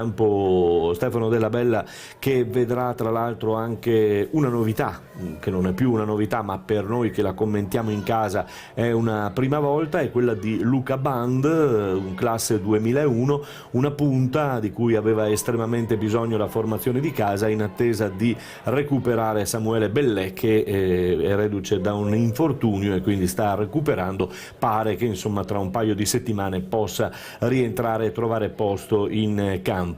campo Stefano Della Bella, che vedrà tra l'altro anche una novità, che non è più una novità ma per noi che la commentiamo in casa è una prima volta, è quella di Luca Band, un classe 2001, una punta di cui aveva estremamente bisogno la formazione di casa in attesa di recuperare Samuele Bellè, che è reduce da un infortunio e quindi sta recuperando. Pare che insomma tra un paio di settimane possa rientrare e trovare posto in campo.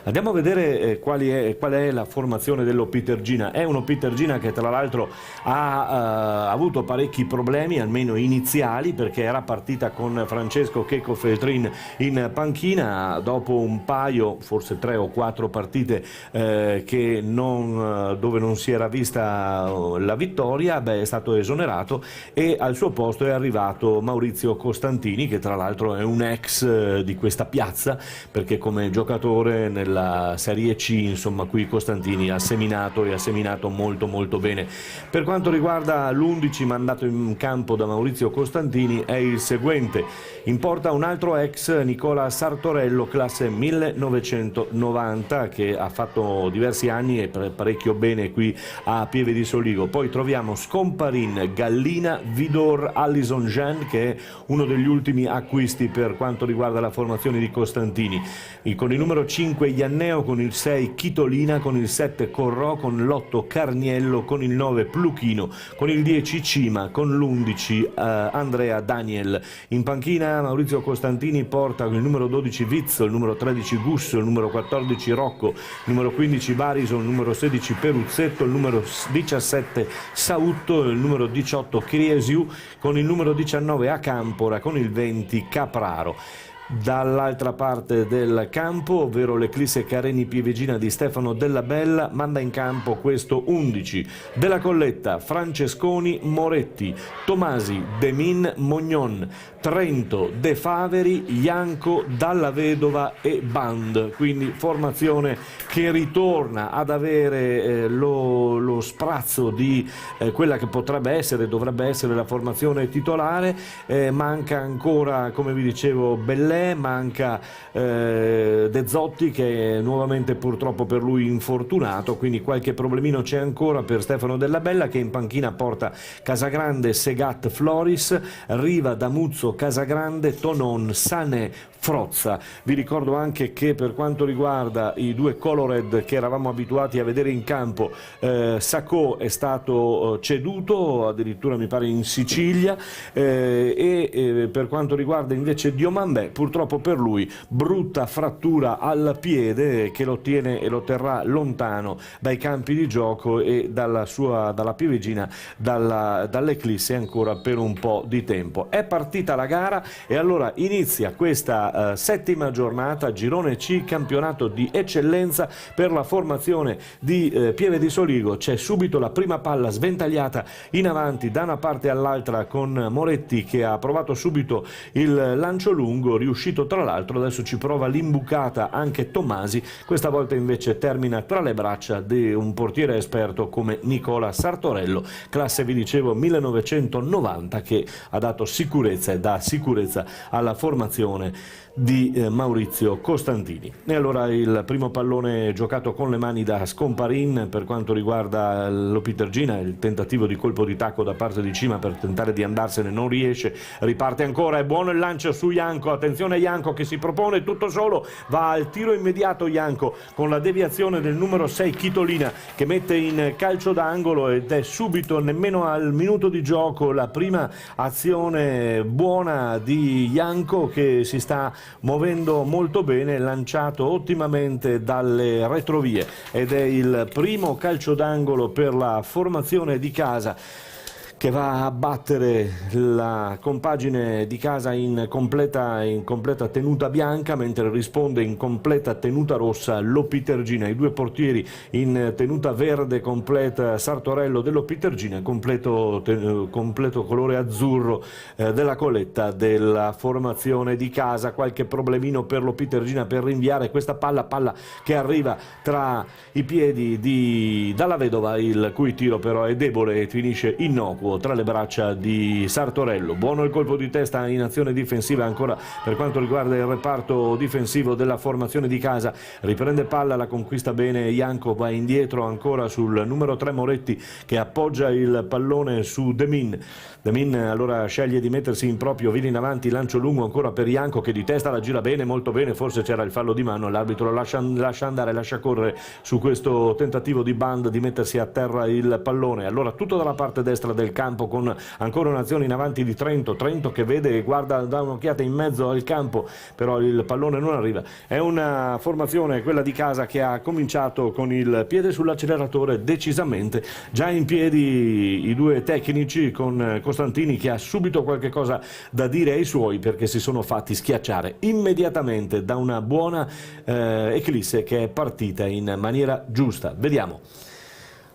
Andiamo a vedere qual è la formazione dell'Opitergina. È un'Opitergina che tra l'altro ha avuto parecchi problemi, almeno iniziali, perché era partita con Francesco Checo Feltrin in panchina. Dopo un paio, forse 3 o 4 partite dove non si era vista la vittoria, è stato esonerato e al suo posto è arrivato Maurizio Costantini, che tra l'altro è un ex di questa piazza, perché come giocatore nella Serie C, insomma, qui Costantini ha seminato e ha seminato molto molto bene. Per quanto riguarda l'11 mandato in campo da Maurizio Costantini è il seguente: in porta un altro ex, Nicola Sartorello, classe 1990, che ha fatto diversi anni e parecchio bene qui a Pieve di Soligo. Poi troviamo Scomparin, Gallina, Vidor, Allison Jean, che è uno degli ultimi acquisti per quanto riguarda la formazione di Costantini, con il numero 5 Ianneo, con il 6 Chitolina, con il 7 Corrò, con l'8 Carniello, con il 9 Pluchino, con il 10 Cima, con l'11 Andrea Daniel. In panchina Maurizio Costantini porta il numero 12 Vizzo, il numero 13 Gusso, il numero 14 Rocco, il numero 15 Barison, il numero 16 Peruzzetto, il numero 17 Sautto, il numero 18 Criesiu, con il numero 19 Acampora, con il 20 Capraro. Dall'altra parte del campo, ovvero l'Eclisse Careni Pievegina di Stefano Della Bella, manda in campo questo 11: Della Colletta, Francesconi, Moretti, Tomasi, Demin, Mognon, Trento, De Faveri, Ianco, Dalla Vedova e Band. Quindi formazione che ritorna ad avere lo sprazzo di quella che dovrebbe essere la formazione titolare. Manca ancora, come vi dicevo, Bellè, manca De Zotti, che è nuovamente purtroppo per lui infortunato, quindi qualche problemino c'è ancora per Stefano Della Bella, che in panchina porta Casagrande, Segat, Floris, Riva, Damuzzo, Casagrande, Tonon, Sanè, Frozza. Vi ricordo anche che per quanto riguarda i due Colored che eravamo abituati a vedere in campo, Sacco è stato ceduto, addirittura mi pare in Sicilia, e per quanto riguarda invece Diomandé, purtroppo per lui brutta frattura al piede che lo tiene e lo terrà lontano dai campi di gioco e dalla Pievegina, dall'Eclisse ancora per un po' di tempo. È partita la gara e allora inizia questa settima giornata, girone C, campionato di eccellenza per la formazione di Pieve di Soligo. C'è subito la prima palla sventagliata in avanti da una parte all'altra, con Moretti che ha provato subito il lancio lungo, riuscito tra l'altro. Adesso ci prova l'imbucata anche Tomasi, questa volta invece termina tra le braccia di un portiere esperto come Nicola Sartorello, classe, vi dicevo, 1990, che ha dato sicurezza e dà sicurezza alla formazione di Maurizio Costantini. E allora il primo pallone giocato con le mani da Scomparin per quanto riguarda l'Opitergina, il tentativo di colpo di tacco da parte di Cima per tentare di andarsene, non riesce, riparte ancora, è buono il lancio su Ianco, attenzione Ianco che si propone tutto solo, va al tiro immediato Ianco con la deviazione del numero 6 Chitolina, che mette in calcio d'angolo, ed è subito, nemmeno al minuto di gioco, la prima azione buona di Ianco, che si sta muovendo molto bene, lanciato ottimamente dalle retrovie, ed è il primo calcio d'angolo per la formazione di casa, che va a battere la compagine di casa in completa tenuta bianca, mentre risponde in completa tenuta rossa l'Opitergina. I due portieri in tenuta verde completa, Sartorello dell'Opitergina, completo colore azzurro della Colletta della formazione di casa. Qualche problemino per l'Opitergina per rinviare questa palla che arriva tra i piedi di Dalla Vedova, il cui tiro però è debole e finisce innocuo. vacuo tra le braccia di Sartorello. Buono il colpo di testa in azione difensiva ancora per quanto riguarda il reparto difensivo della formazione di casa. Riprende palla, la conquista bene Janko, va indietro ancora sul numero 3 Moretti che appoggia il pallone su Demin. Demin allora sceglie di mettersi in proprio, viene in avanti, lancio lungo ancora per Janko che di testa la gira bene, molto bene, forse c'era il fallo di mano, l'arbitro lascia andare, lascia correre su questo tentativo di Band di mettersi a terra il pallone. Allora tutto dalla parte destra del campo con ancora un'azione in avanti di Trento che vede e guarda, dà un'occhiata in mezzo al campo, però il pallone non arriva. È una formazione, quella di casa, che ha cominciato con il piede sull'acceleratore decisamente, già in piedi i due tecnici con Costantini che ha subito qualche cosa da dire ai suoi perché si sono fatti schiacciare immediatamente da una buona Eclisse che è partita in maniera giusta. Vediamo.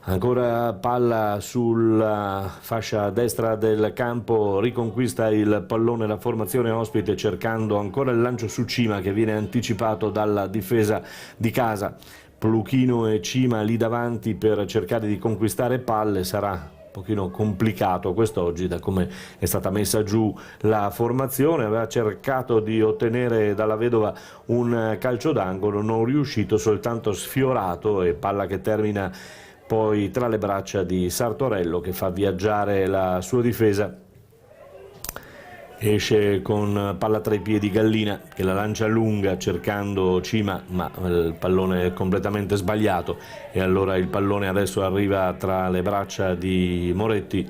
Ancora palla sulla fascia destra del campo, riconquista il pallone la formazione ospite cercando ancora il lancio su Cima che viene anticipato dalla difesa di casa. Pluchino e Cima lì davanti per cercare di conquistare palle, sarà un pochino complicato quest'oggi da come è stata messa giù la formazione. Aveva cercato di ottenere dalla vedova un calcio d'angolo, non riuscito, soltanto sfiorato, e palla che termina poi tra le braccia di Sartorello che fa viaggiare la sua difesa. Esce con palla tra i piedi Gallina che la lancia lunga cercando Cima, ma il pallone è completamente sbagliato e allora il pallone adesso arriva tra le braccia di Moretti,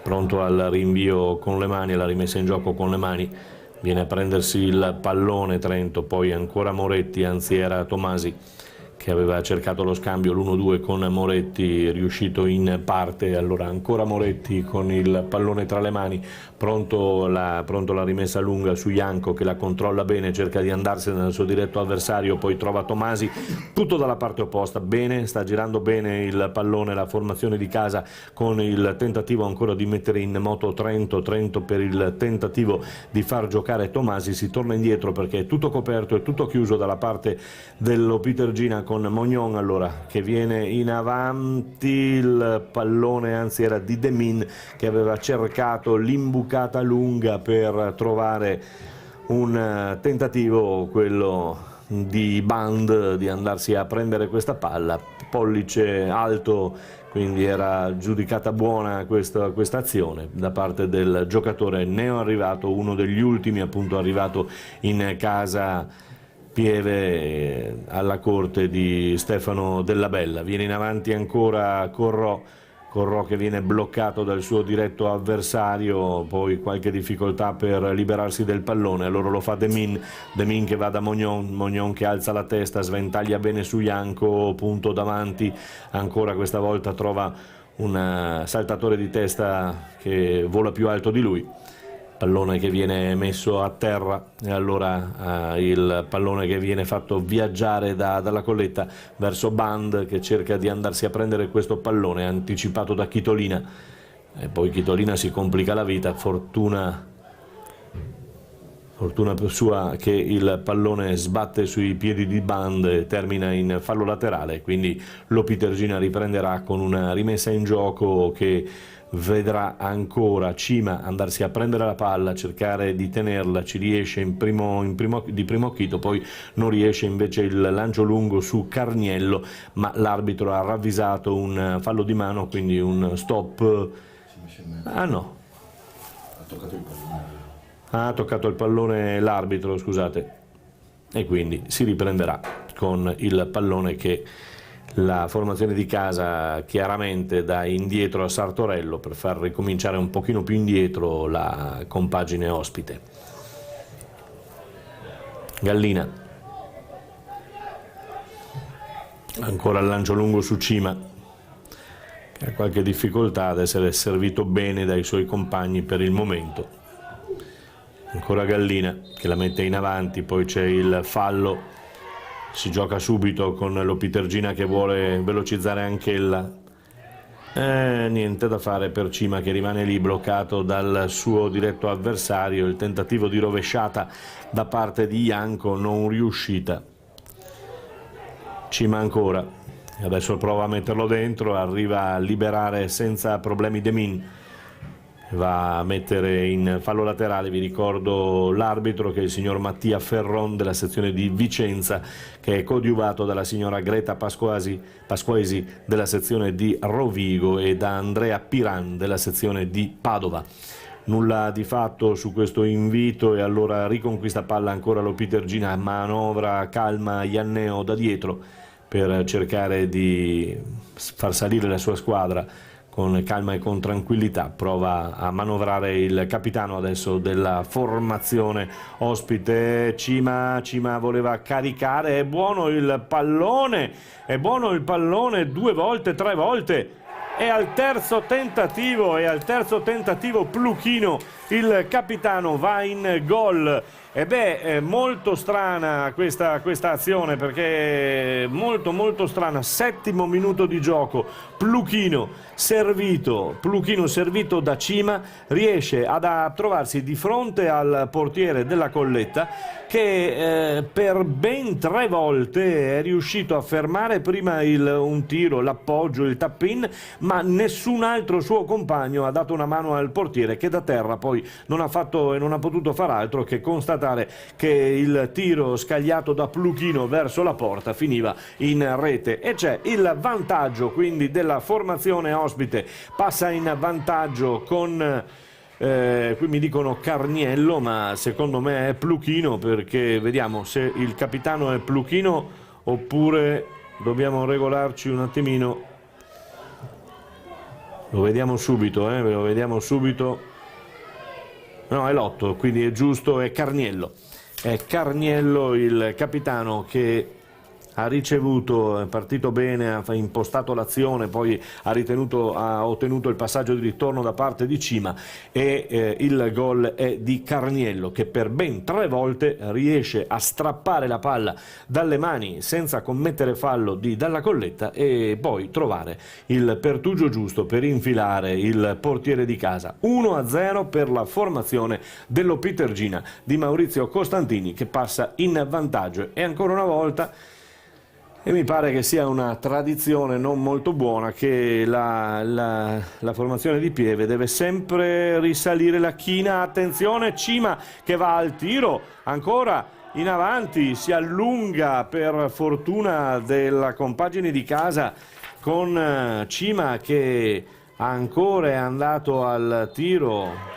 pronto al rinvio con le mani, alla rimessa in gioco con le mani. Viene a prendersi il pallone Trento, poi ancora Moretti, anzi era Tomasi che aveva cercato lo scambio, l'1-2 con Moretti, riuscito in parte. Allora ancora Moretti con il pallone tra le mani, pronto la rimessa lunga su Janko che la controlla bene, cerca di andarsene dal suo diretto avversario, poi trova Tomasi, tutto dalla parte opposta, bene, sta girando bene il pallone la formazione di casa con il tentativo ancora di mettere in moto Trento per il tentativo di far giocare Tomasi. Si torna indietro perché è tutto coperto, è tutto chiuso dalla parte dello Pitergina con Mognon allora che viene in avanti, il pallone anzi era di Demin che aveva cercato l'imbucata lunga per trovare un tentativo, quello di Band, di andarsi a prendere questa palla, pollice alto, quindi era giudicata buona questa azione da parte del giocatore neoarrivato, uno degli ultimi appunto arrivato in casa Pieve alla corte di Stefano Della Bella. Viene in avanti ancora Corrò che viene bloccato dal suo diretto avversario, poi qualche difficoltà per liberarsi del pallone, allora lo fa Demin che va da Mognon che alza la testa, sventaglia bene su Janko, punto davanti, ancora questa volta trova un saltatore di testa che vola più alto di lui. Pallone che viene messo a terra e allora il pallone che viene fatto viaggiare dalla colletta verso Band che cerca di andarsi a prendere questo pallone anticipato da Chitolina e poi Chitolina si complica la vita, fortuna sua che il pallone sbatte sui piedi di Band e termina in fallo laterale, quindi lo Pitergina riprenderà con una rimessa in gioco che vedrà ancora Cima andarsi a prendere la palla, cercare di tenerla, ci riesce di primo acchito, poi non riesce invece il lancio lungo su Carniello, ma l'arbitro ha ravvisato un fallo di mano, quindi un stop. Ah no, ha toccato il pallone l'arbitro, scusate, e quindi si riprenderà con il pallone che la formazione di casa chiaramente dà indietro a Sartorello per far ricominciare un pochino più indietro la compagine ospite. Gallina ancora il lancio lungo su Cima che ha qualche difficoltà ad essere servito bene dai suoi compagni per il momento. Ancora Gallina che la mette in avanti, poi c'è il fallo. Si gioca subito con lo Pitergina che vuole velocizzare anch'ella. Niente da fare per Cima che rimane lì bloccato dal suo diretto avversario. Il tentativo di rovesciata da parte di Janko non riuscita. Cima ancora Adesso prova a metterlo dentro, arriva a liberare senza problemi De Min, va a mettere in fallo laterale. Vi ricordo l'arbitro, che è il signor Mattia Ferron della sezione di Vicenza, che è coadiuvato dalla signora Greta Pasquesi della sezione di Rovigo e da Andrea Piran della sezione di Padova. Nulla di fatto su questo invito, e allora riconquista palla ancora lo Pitergina, manovra calma Ianneo da dietro per cercare di far salire la sua squadra con calma e con tranquillità. Prova a manovrare il capitano adesso della formazione ospite, Cima voleva caricare, è buono il pallone, 2 volte, 3 volte, e al terzo tentativo Pluchino, il capitano, va in gol. E beh, è molto strana questa azione, perché molto strana. 7° minuto di gioco, Pluchino servito da Cima riesce a trovarsi di fronte al portiere della Colletta, che per ben 3 volte è riuscito a fermare prima un tiro, l'appoggio, il tap-in, ma nessun altro suo compagno ha dato una mano al portiere, che da terra poi non ha fatto e non ha potuto far altro che constatare che il tiro scagliato da Pluchino verso la porta finiva in rete. E c'è il vantaggio quindi della formazione ospite, passa in vantaggio con qui mi dicono Carniello, ma secondo me è Pluchino, perché vediamo se il capitano è Pluchino oppure dobbiamo regolarci un attimino. Lo vediamo subito, lo vediamo subito. No, è l'8, quindi è giusto, è Carniello. È Carniello il capitano, che ha ricevuto, è partito bene, ha impostato l'azione, poi ha ottenuto il passaggio di ritorno da parte di Cima, e il gol è di Carniello, che per ben 3 volte riesce a strappare la palla dalle mani senza commettere fallo di Dalla Colletta, e poi trovare il pertugio giusto per infilare il portiere di casa. 1-0 per la formazione dello Pitergina di Maurizio Costantini, che passa in vantaggio. E ancora una volta, e mi pare che sia una tradizione non molto buona, che la formazione di Pieve deve sempre risalire la china. Attenzione, Cima che va al tiro, ancora in avanti, si allunga per fortuna della compagine di casa, con Cima che ancora è andato al tiro.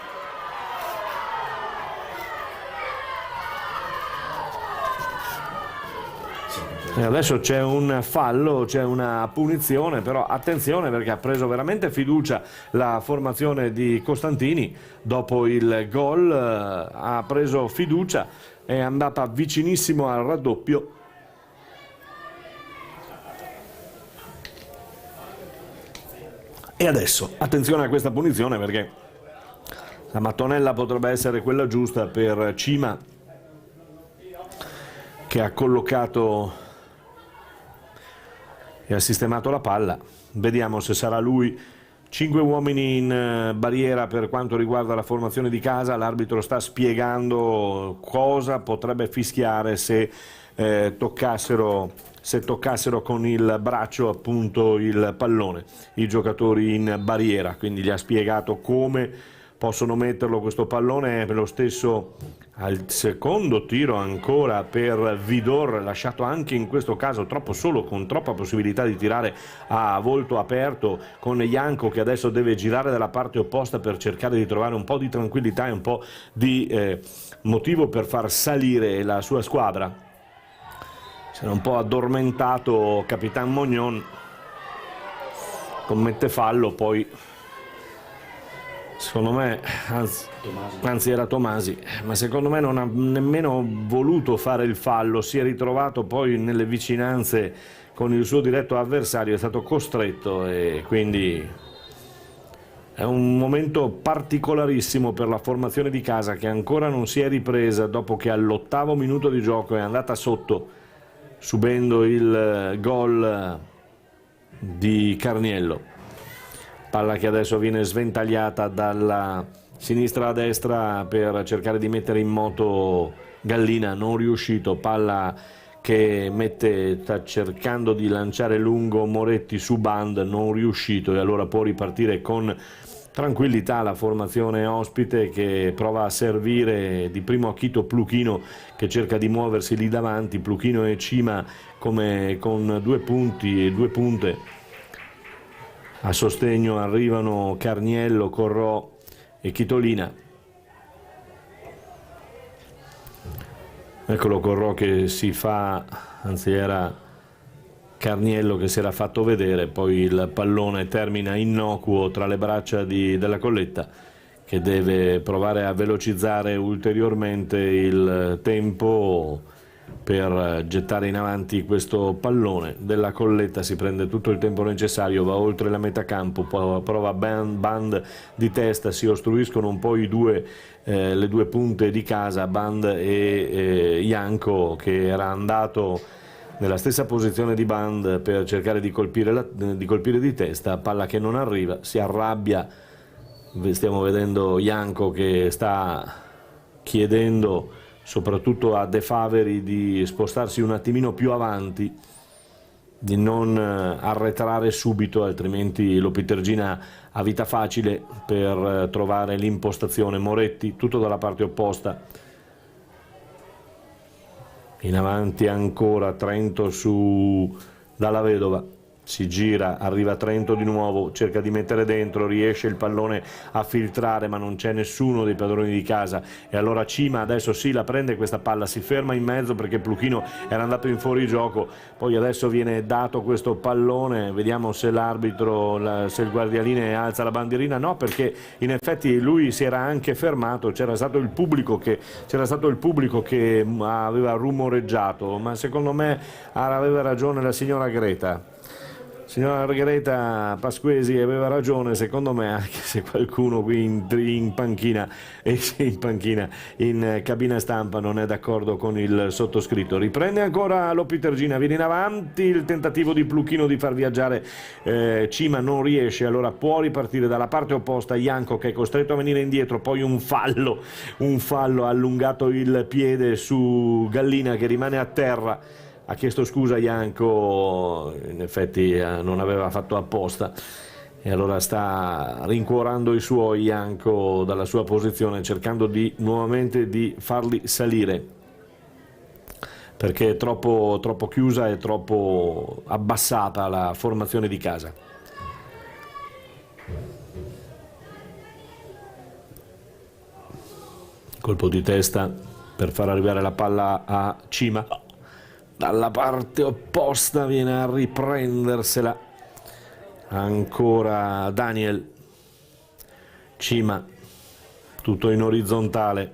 E adesso c'è un fallo, c'è una punizione, però attenzione, perché ha preso veramente fiducia la formazione di Costantini. Dopo il gol ha preso fiducia, è andata vicinissimo al raddoppio. E adesso attenzione a questa punizione, perché la mattonella potrebbe essere quella giusta per Cima, che ha collocato e ha sistemato la palla. Vediamo se sarà lui. 5 uomini in barriera per quanto riguarda la formazione di casa. L'arbitro sta spiegando cosa potrebbe fischiare se toccassero con il braccio appunto il pallone i giocatori in barriera, quindi gli ha spiegato come possono metterlo questo pallone. Lo stesso al secondo tiro ancora per Vidor, lasciato anche in questo caso troppo solo, con troppa possibilità di tirare a volto aperto, con Janko che adesso deve girare dalla parte opposta per cercare di trovare un po' di tranquillità e un po' di motivo per far salire la sua squadra. Si era un po' addormentato Capitan Mognon, commette fallo, poi secondo me, anzi era Tomasi, ma secondo me non ha nemmeno voluto fare il fallo, si è ritrovato poi nelle vicinanze con il suo diretto avversario, è stato costretto, e quindi è un momento particolarissimo per la formazione di casa, che ancora non si è ripresa dopo che all'8° minuto di gioco è andata sotto, subendo il gol di Carniello. Palla che adesso viene sventagliata dalla sinistra a destra per cercare di mettere in moto Gallina, non riuscito. Palla che sta cercando di lanciare lungo Moretti su Band, non riuscito, e allora può ripartire con tranquillità la formazione ospite, che prova a servire di primo acchito Pluchino, che cerca di muoversi lì davanti. Pluchino e Cima come con 2 punti e 2 punte. A sostegno arrivano Carniello, Corrò e Chitolina. Eccolo Corrò che si fa, anzi era Carniello che si era fatto vedere, poi il pallone termina innocuo tra le braccia della Colletta, che deve provare a velocizzare ulteriormente il tempo per gettare in avanti questo pallone. Della Colletta si prende tutto il tempo necessario, va oltre la metà campo, prova Band di testa, si ostruiscono un po' le due punte di casa, Band e Janko, che era andato nella stessa posizione di Band per cercare di colpire di testa, palla che non arriva, si arrabbia. Stiamo vedendo Janko che sta chiedendo soprattutto a De Faveri di spostarsi un attimino più avanti, di non arretrare subito, altrimenti l'Opitergina ha vita facile per trovare l'impostazione. Moretti tutto dalla parte opposta, in avanti ancora Trento su Dalla Vedova, si gira, arriva Trento di nuovo, cerca di mettere dentro, riesce il pallone a filtrare, ma non c'è nessuno dei padroni di casa, e allora Cima adesso sì la prende questa palla, si ferma in mezzo perché Pluchino era andato in fuorigioco, poi adesso viene dato questo pallone, vediamo se l'arbitro, se il guardialine alza la bandierina. No, perché in effetti lui si era anche fermato, c'era stato il pubblico che aveva rumoreggiato, ma secondo me aveva ragione la signora Greta. Signora Greta Pasquesi aveva ragione, secondo me, anche se qualcuno qui in panchina, in cabina stampa non è d'accordo con il sottoscritto. Riprende ancora l'Opitergina, viene in avanti il tentativo di Pluchino di far viaggiare Cima, non riesce, allora può ripartire dalla parte opposta Janko, che è costretto a venire indietro, poi un fallo, ha allungato il piede su Gallina che rimane a terra. Ha chiesto scusa Janko, in effetti non aveva fatto apposta, e allora sta rincuorando i suoi Janko dalla sua posizione, cercando nuovamente di farli salire, perché è troppo chiusa e troppo abbassata la formazione di casa. Colpo di testa per far arrivare la palla a Cima. Dalla parte opposta viene a riprendersela ancora Daniel. Cima, tutto in orizzontale.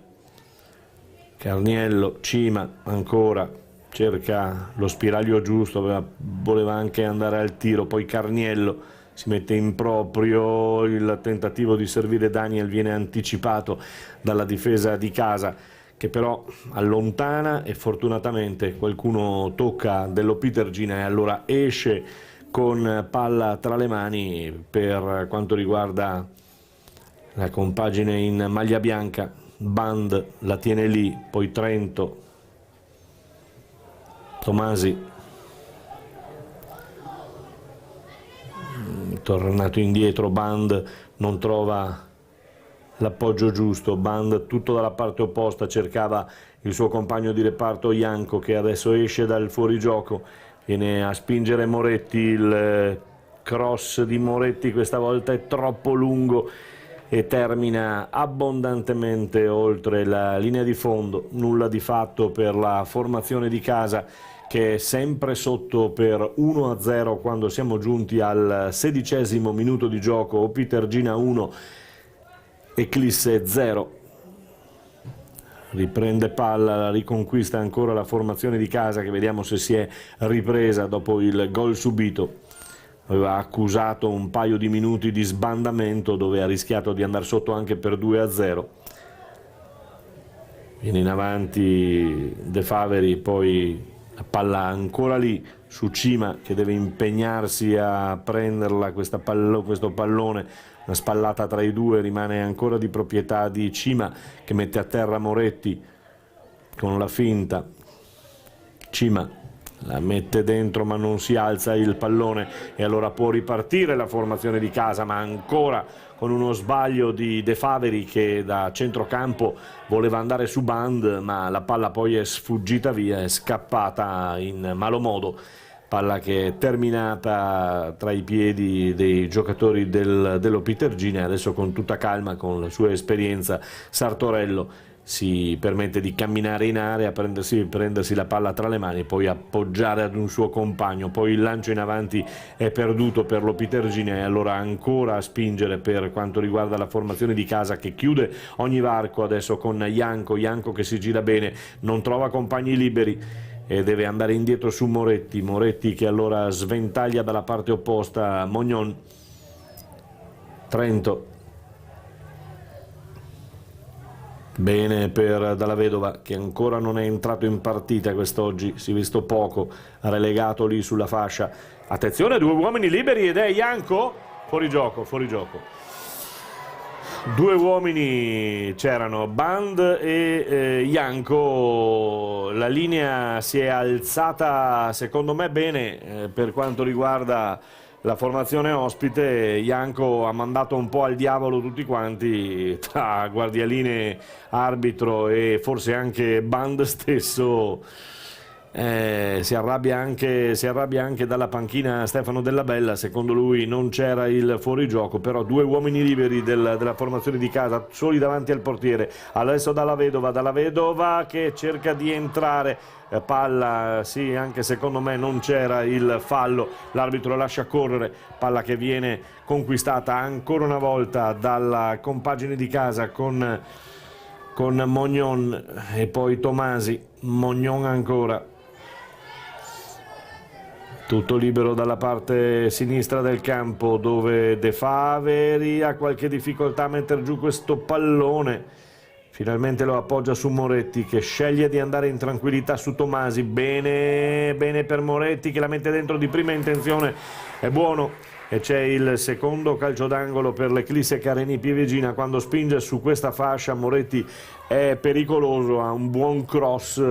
Carniello, Cima ancora, cerca lo spiraglio giusto, voleva anche andare al tiro, poi Carniello si mette in proprio, il tentativo di servire Daniel viene anticipato dalla difesa di casa, che però allontana, e fortunatamente qualcuno tocca dell'Opitergina e allora esce con palla tra le mani. Per quanto riguarda la compagine in maglia bianca, Band la tiene lì, poi Trento, Tomasi, tornato indietro, Band non trova l'appoggio giusto, Band tutto dalla parte opposta, cercava il suo compagno di reparto Janko, che adesso esce dal fuorigioco, viene a spingere Moretti, il cross di Moretti questa volta è troppo lungo e termina abbondantemente oltre la linea di fondo. Nulla di fatto per la formazione di casa, che è sempre sotto per 1-0 quando siamo giunti al 16° minuto di gioco. Opitergina 1, Eclisse 0. Riprende palla, la riconquista ancora la formazione di casa, che vediamo se si è ripresa dopo il gol subito. Aveva accusato un paio di minuti di sbandamento dove ha rischiato di andare sotto anche per 2-0. Viene in avanti De Faveri, poi la palla ancora lì su Cima, che deve impegnarsi a prenderla questo pallone. Una spallata tra i due, rimane ancora di proprietà di Cima, che mette a terra Moretti con la finta. Cima la mette dentro ma non si alza il pallone e allora può ripartire la formazione di casa, ma ancora con uno sbaglio di De Faveri che da centrocampo voleva andare su Band, ma la palla poi è sfuggita via, è scappata in malo modo. Palla che è terminata tra i piedi dei giocatori dello Pitergina. Adesso con tutta calma, con la sua esperienza, Sartorello si permette di camminare in area, prendersi la palla tra le mani, poi appoggiare ad un suo compagno, poi il lancio in avanti è perduto per lo Pitergina e allora ancora a spingere per quanto riguarda la formazione di casa che chiude ogni varco adesso con Janko che si gira bene, non trova compagni liberi e deve andare indietro su Moretti che allora sventaglia dalla parte opposta Mognon. Trento, bene per Dalla Vedova che ancora non è entrato in partita quest'oggi, si è visto poco, relegato lì sulla fascia. Attenzione, 2 uomini liberi ed è Janko fuori gioco. Due uomini c'erano, Band e Janko. La linea si è alzata secondo me bene per quanto riguarda la formazione ospite. Janko ha mandato un po' al diavolo tutti quanti, tra guardialine, arbitro e forse anche Band stesso. Si arrabbia anche dalla panchina Stefano Della Bella, secondo lui non c'era il fuorigioco, però 2 uomini liberi della formazione di casa soli davanti al portiere. Adesso Dalla Vedova che cerca di entrare, palla, sì, anche secondo me non c'era il fallo, l'arbitro lascia correre, palla che viene conquistata ancora una volta dalla compagine di casa con Mognon e poi Tomasi. Mognon ancora, tutto libero dalla parte sinistra del campo dove De Faveri ha qualche difficoltà a mettere giù questo pallone. Finalmente lo appoggia su Moretti che sceglie di andare in tranquillità su Tomasi. Bene per Moretti che la mette dentro di prima intenzione, è buono. E c'è il secondo calcio d'angolo per l'Eclisse Careni Pievegina. Quando spinge su questa fascia Moretti è pericoloso, ha un buon cross,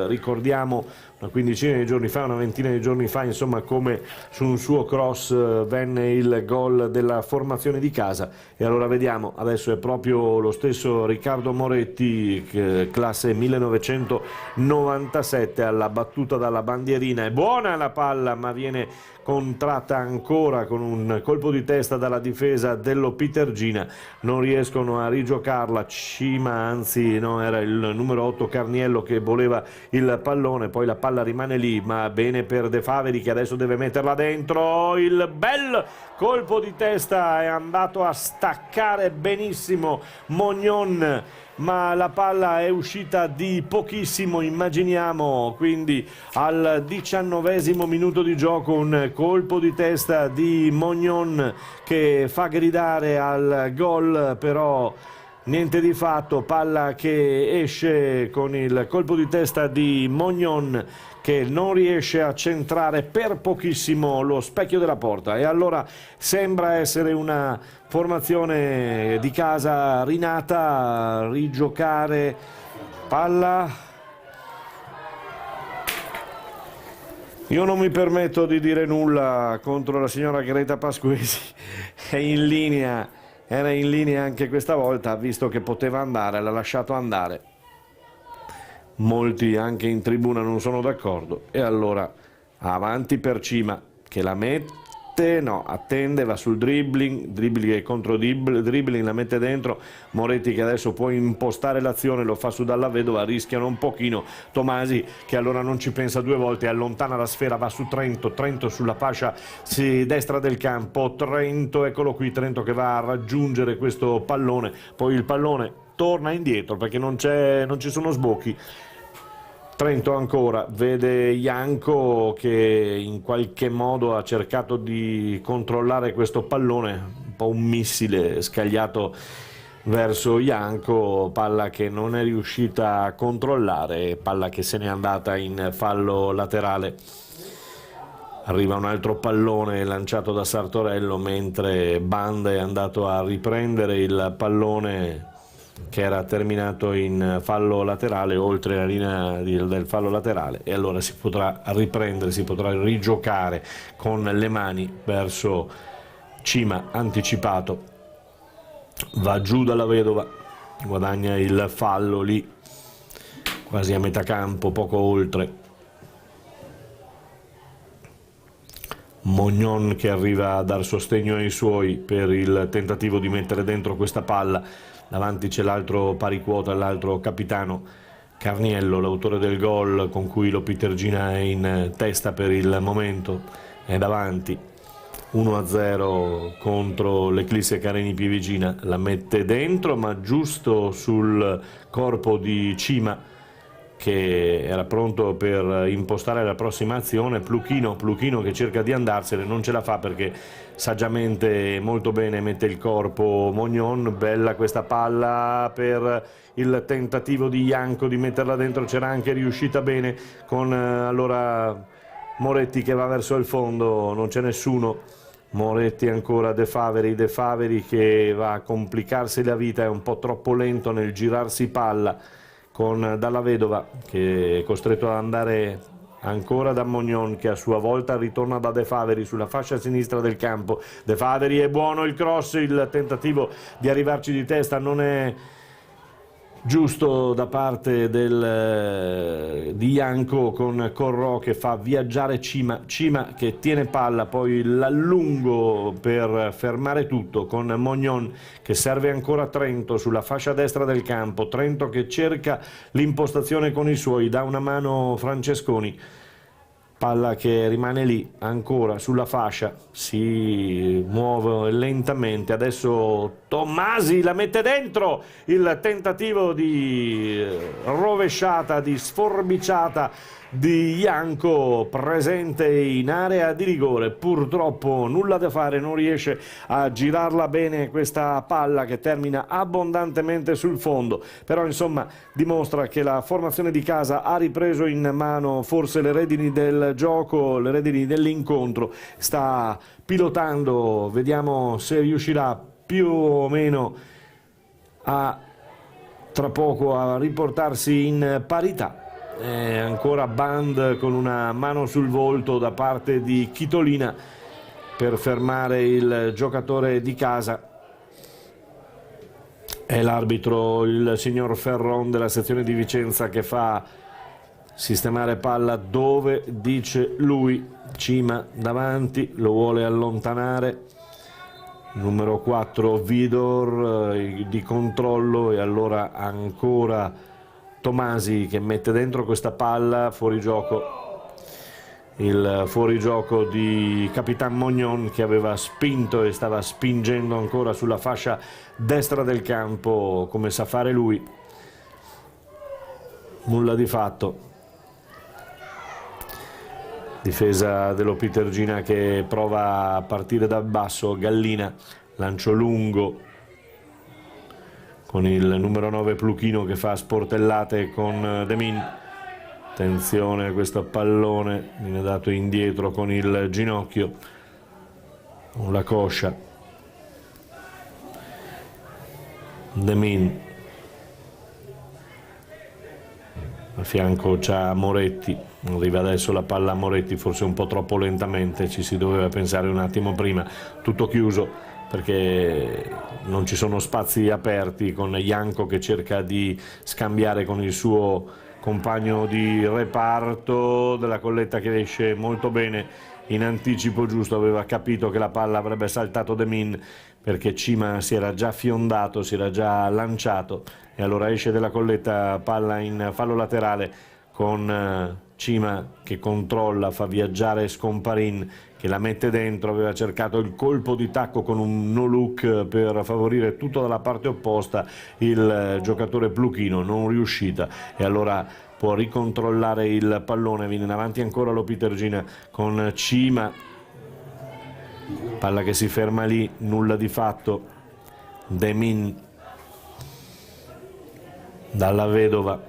ricordiamo una quindicina di giorni fa, una ventina di giorni fa, insomma, come su un suo cross venne il gol della formazione di casa. E allora vediamo, adesso è proprio lo stesso Riccardo Moretti, classe 1997, alla battuta dalla bandierina. È buona la palla ma viene contratta ancora con un colpo di testa dalla difesa dello Pitergina, non riescono a rigiocarla. Cima, anzi no, era il numero 8 Carniello che voleva il pallone, poi la palla rimane lì, ma bene per De Faveri che adesso deve metterla dentro. Il bel colpo di testa è andato a staccare benissimo Mognon, ma la palla è uscita di pochissimo. Immaginiamo quindi al 19° minuto di gioco un colpo di testa di Mognon che fa gridare al gol, però niente di fatto. Palla che esce con il colpo di testa di Mognon che non riesce a centrare per pochissimo lo specchio della porta, e allora sembra essere una formazione di casa rinata. Rigiocare palla, io non mi permetto di dire nulla contro la signora Greta Pasquesi, è in linea, era in linea anche questa volta, ha visto che poteva andare, l'ha lasciato andare. Molti anche in tribuna non sono d'accordo, e allora avanti per Cima che la mette, no, attende, va sul dribbling e contro dribbling, la mette dentro. Moretti che adesso può impostare l'azione, lo fa su Dalla Vedova, rischiano un pochino. Tomasi che allora non ci pensa 2 volte, allontana la sfera, va su Trento sulla fascia destra del campo. Trento, eccolo qui, Trento che va a raggiungere questo pallone, poi il pallone torna indietro perché non ci sono sbocchi. Trento ancora, vede Janko che in qualche modo ha cercato di controllare questo pallone, un po' un missile scagliato verso Janko, palla che non è riuscita a controllare, palla che se n'è andata in fallo laterale. Arriva un altro pallone lanciato da Sartorello mentre Band è andato a riprendere il pallone che era terminato in fallo laterale oltre la linea del fallo laterale, e allora si potrà riprendere, si potrà rigiocare con le mani verso Cima anticipato. Va giù dalla vedova, guadagna il fallo lì quasi a metà campo, poco oltre. Mognon che arriva a dar sostegno ai suoi per il tentativo di mettere dentro questa palla. Davanti c'è l'altro pariquota, l'altro capitano Carniello, l'autore del gol con cui lo Pitergina è in testa per il momento, è davanti 1-0 contro l'Eclisse Careni Pivigina. La mette dentro, ma giusto sul corpo di Cima, che era pronto per impostare la prossima azione. Pluchino che cerca di andarsene, non ce la fa perché saggiamente, molto bene, mette il corpo Mognon. Bella questa palla per il tentativo di Janko di metterla dentro, c'era anche riuscita bene con allora Moretti che va verso il fondo, non c'è nessuno. Moretti ancora, De Faveri che va a complicarsi la vita, è un po' troppo lento nel girarsi palla, con Dalla Vedova che è costretto ad andare ancora da Mognon, che a sua volta ritorna da De Faveri sulla fascia sinistra del campo. De Faveri, è buono il cross, il tentativo di arrivarci di testa non è giusto da parte di Janko, con Corrò che fa viaggiare Cima che tiene palla, poi l'allungo per fermare tutto con Mognon che serve ancora Trento sulla fascia destra del campo. Trento che cerca l'impostazione con i suoi, dà una mano Francesconi, palla che rimane lì ancora sulla fascia, si muove lentamente. Adesso Tommasi la mette dentro, il tentativo di rovesciata, di sforbiciata di Janko presente in area di rigore. Purtroppo nulla da fare, non riesce a girarla bene questa palla che termina abbondantemente sul fondo, però insomma dimostra che la formazione di casa ha ripreso in mano forse le redini del gioco, le redini dell'incontro, sta pilotando, vediamo se riuscirà più o meno tra poco a riportarsi in parità. Ancora Band con una mano sul volto da parte di Chitolina per fermare il giocatore di casa. È l'arbitro, il signor Ferron della sezione di Vicenza, che fa sistemare palla dove dice lui. Cima davanti, lo vuole allontanare, numero 4 Vidor di controllo, e allora ancora Tomasi che mette dentro questa palla, fuori gioco, il fuorigioco di Capitan Mognon che aveva spinto e stava spingendo ancora sulla fascia destra del campo come sa fare lui. Nulla di fatto. Difesa dello Pitergina che prova a partire dal basso. Gallina, lancio lungo con il numero 9 Pluchino che fa sportellate con Demin. Attenzione a questo pallone, viene dato indietro con il ginocchio, con la coscia. Demin, a fianco c'ha Moretti, arriva adesso la palla a Moretti, forse un po' troppo lentamente, ci si doveva pensare un attimo prima. Tutto chiuso perché non ci sono spazi aperti, con Janko che cerca di scambiare con il suo compagno di reparto. Della Colletta che esce molto bene in anticipo giusto, aveva capito che la palla avrebbe saltato Demin perché Cima si era già fiondato, si era già lanciato, e allora esce Della Colletta, palla in fallo laterale con Cima che controlla, fa viaggiare Scomparin che la mette dentro. Aveva cercato il colpo di tacco con un no look per favorire tutto dalla parte opposta il giocatore Pluchino, non riuscita, e allora può ricontrollare il pallone. Viene in avanti ancora lo Pitergina con Cima, palla che si ferma lì, nulla di fatto. Demin, Dalla Vedova,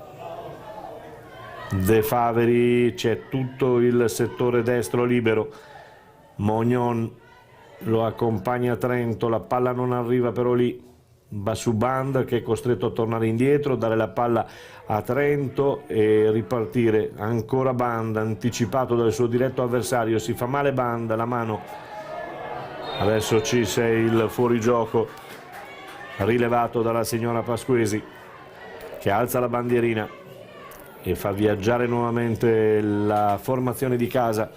De Faveri, c'è tutto il settore destro libero. Mognon lo accompagna Trento, la palla non arriva però lì, va su Band che è costretto a tornare indietro, dare la palla a Trento e ripartire. Ancora Band, anticipato dal suo diretto avversario, si fa male Band, la mano. Adesso ci sei il fuorigioco rilevato dalla signora Pasquesi, che alza la bandierina e fa viaggiare nuovamente la formazione di casa,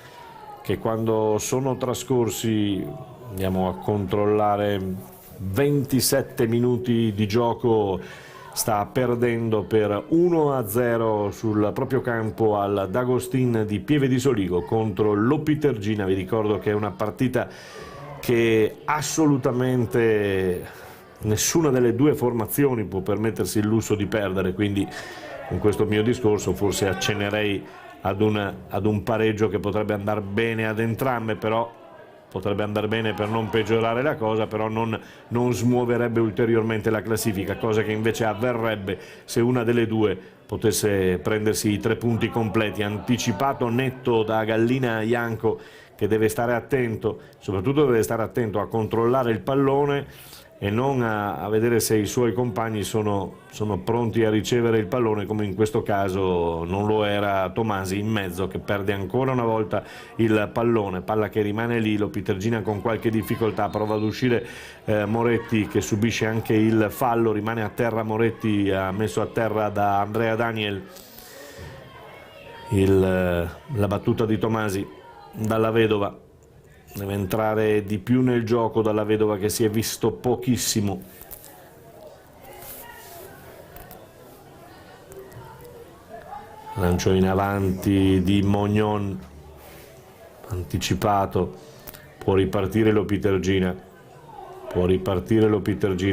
che quando sono trascorsi, andiamo a controllare, 27 minuti di gioco, sta perdendo per 1-0 sul proprio campo al D'Agostin di Pieve di Soligo contro l'Opitergina. Vi ricordo che è una partita che assolutamente nessuna delle due formazioni può permettersi il lusso di perdere, quindi con questo mio discorso forse accennerei ad un pareggio che potrebbe andare bene ad entrambe, però potrebbe andare bene per non peggiorare la cosa, però non smuoverebbe ulteriormente la classifica, cosa che invece avverrebbe se una delle due potesse prendersi i 3 punti completi. Anticipato netto da Gallina Ianco, che deve stare attento, soprattutto deve stare attento a controllare il pallone e non a vedere se i suoi compagni sono pronti a ricevere il pallone, come in questo caso non lo era Tomasi in mezzo, che perde ancora una volta il pallone, palla che rimane lì. l'Opitergina con qualche difficoltà, prova ad uscire Moretti, che subisce anche il fallo, rimane a terra Moretti, messo a terra da Andrea Daniel. La battuta di Tomasi dalla Vedova, deve entrare di più nel gioco dalla Vedova, che si è visto pochissimo. Lancio in avanti di Mognon, anticipato, può ripartire l'Opitergina,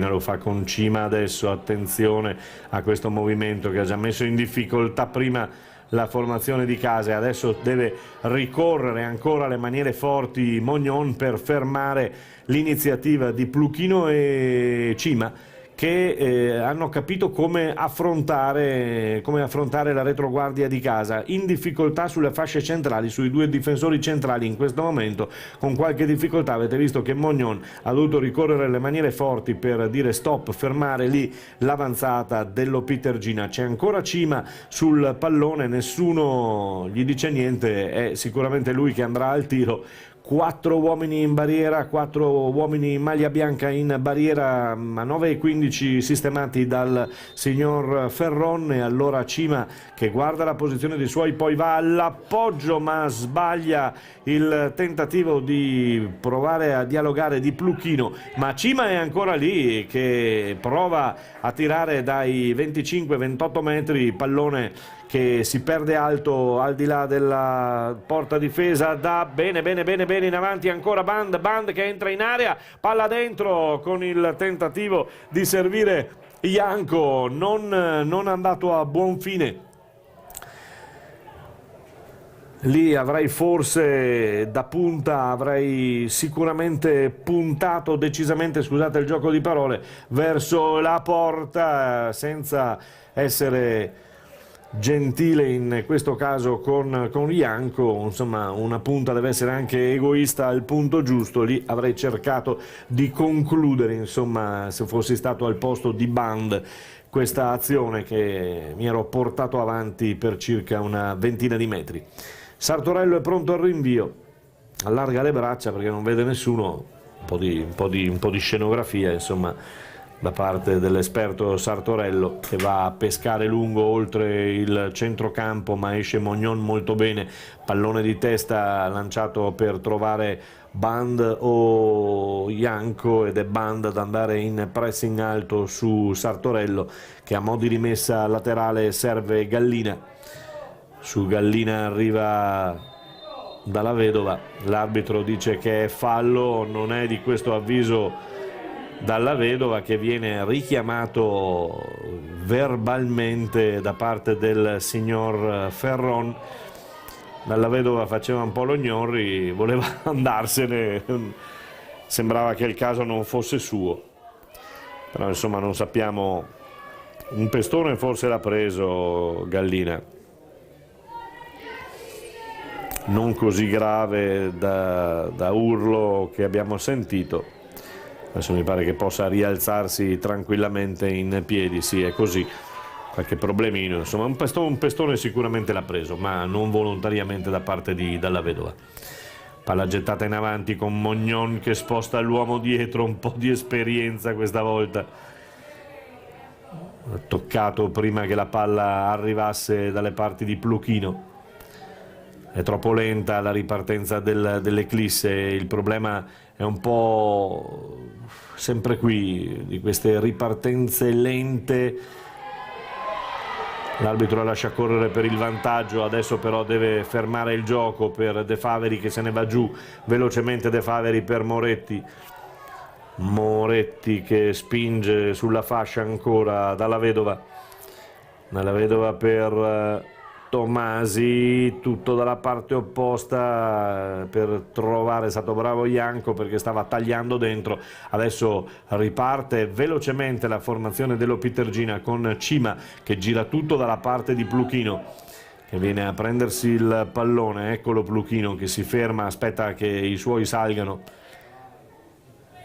lo fa con Cima adesso. Attenzione a questo movimento che ha già messo in difficoltà prima la formazione di casa, e adesso deve ricorrere ancora alle maniere forti Mognon per fermare l'iniziativa di Pluchino e Cima, che hanno capito come affrontare la retroguardia di casa, in difficoltà sulle fasce centrali, sui 2 difensori centrali in questo momento, con qualche difficoltà. Avete visto che Mognon ha dovuto ricorrere alle maniere forti per dire stop, fermare lì l'avanzata dell'Opitergina. C'è ancora Cima sul pallone, nessuno gli dice niente, è sicuramente lui che andrà al tiro. 4 uomini in barriera, 4 uomini in maglia bianca in barriera, a 9:15 sistemati dal signor Ferron. E allora Cima, che guarda la posizione dei suoi, poi va all'appoggio ma sbaglia il tentativo di provare a dialogare di Pluchino, ma Cima è ancora lì che prova a tirare dai 25-28 metri, pallone che si perde alto al di là della porta difesa. Da bene in avanti ancora Band che entra in area, palla dentro con il tentativo di servire Ianco, non andato a buon fine. Lì avrei forse da punta, avrei sicuramente puntato decisamente, scusate il gioco di parole, verso la porta, senza essere gentile in questo caso con Ianco. Insomma, una punta deve essere anche egoista al punto giusto. Lì avrei cercato di concludere, insomma, se fossi stato al posto di Band, questa azione che mi ero portato avanti per circa una ventina di metri. Sartorello è pronto al rinvio, allarga le braccia perché non vede nessuno, un po' di scenografia, insomma, da parte dell'esperto Sartorello, che va a pescare lungo oltre il centrocampo, ma esce Mognon molto bene, pallone di testa lanciato per trovare Band o Ianco, ed è Band ad andare in pressing alto su Sartorello, che a mo' di rimessa laterale serve Gallina. Su Gallina arriva dalla Vedova, l'arbitro dice che è fallo, non è di questo avviso dalla Vedova, che viene richiamato verbalmente da parte del signor Ferron. Dalla Vedova faceva un po' lo gnorri, voleva andarsene, sembrava che il caso non fosse suo, però insomma non sappiamo, un pestone forse l'ha preso Gallina, non così grave da urlo che abbiamo sentito. Adesso mi pare che possa rialzarsi tranquillamente in piedi, sì, è così. Qualche problemino, insomma, un pestone sicuramente l'ha preso, ma non volontariamente da parte di Dalla Vedova. Palla gettata in avanti con Mognon che sposta l'uomo dietro, un po' di esperienza questa volta. Ha toccato prima che la palla arrivasse dalle parti di Pluchino. È troppo lenta la ripartenza dell'Eclisse, il problema è un po' sempre qui, di queste ripartenze lente. L'arbitro lascia correre per il vantaggio, adesso però deve fermare il gioco per De Faveri che se ne va giù velocemente. De Faveri per Moretti, Moretti che spinge sulla fascia ancora Dalla Vedova per Tomasi, tutto dalla parte opposta per trovare, è stato bravo Janko perché stava tagliando dentro. Adesso riparte velocemente la formazione dell'Opitergina con Cima che gira tutto dalla parte di Pluchino che viene a prendersi il pallone. Eccolo Pluchino che si ferma, aspetta che i suoi salgano,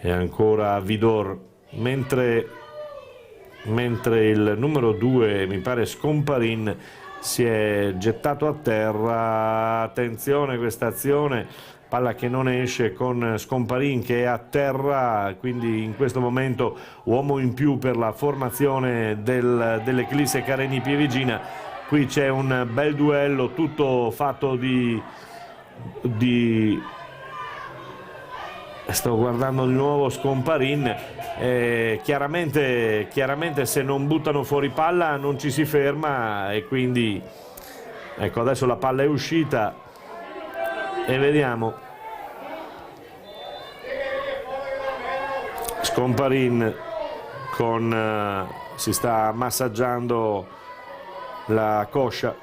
e ancora Vidor, mentre il numero 2, mi pare Scomparin, si è gettato a terra. Attenzione questa azione, palla che non esce con Scomparin che è a terra, quindi in questo momento uomo in più per la formazione dell'Eclisse Careni Pievigina. Qui c'è un bel duello, tutto fatto di sto guardando di nuovo Scomparin. Chiaramente se non buttano fuori palla non ci si ferma, e quindi ecco, adesso la palla è uscita e vediamo Scomparin si sta massaggiando la coscia,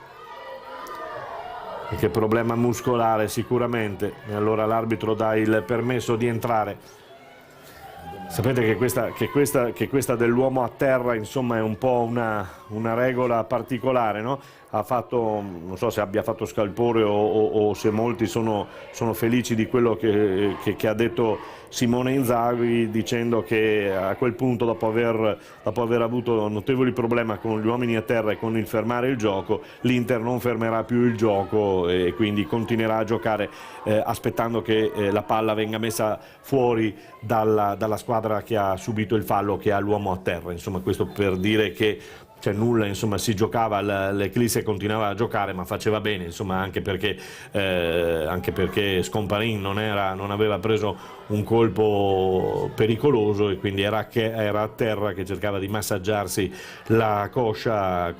che problema muscolare sicuramente, e allora l'arbitro dà il permesso di entrare. Sapete che questa dell'uomo a terra, insomma, è un po' una regola particolare, no? Ha fatto, non so se abbia fatto scalpore o se molti sono felici di quello che ha detto Simone Inzaghi, dicendo che a quel punto, dopo aver avuto notevoli problemi con gli uomini a terra e con il fermare il gioco, l'Inter non fermerà più il gioco e quindi continuerà a giocare aspettando che la palla venga messa fuori dalla squadra che ha subito il fallo, che ha l'uomo a terra. Insomma, questo per dire che cioè nulla, insomma, si giocava, l'Eclisse continuava a giocare, ma faceva bene, insomma, anche perché Scomparin non aveva preso un colpo pericoloso, e quindi era a terra che cercava di massaggiarsi la coscia,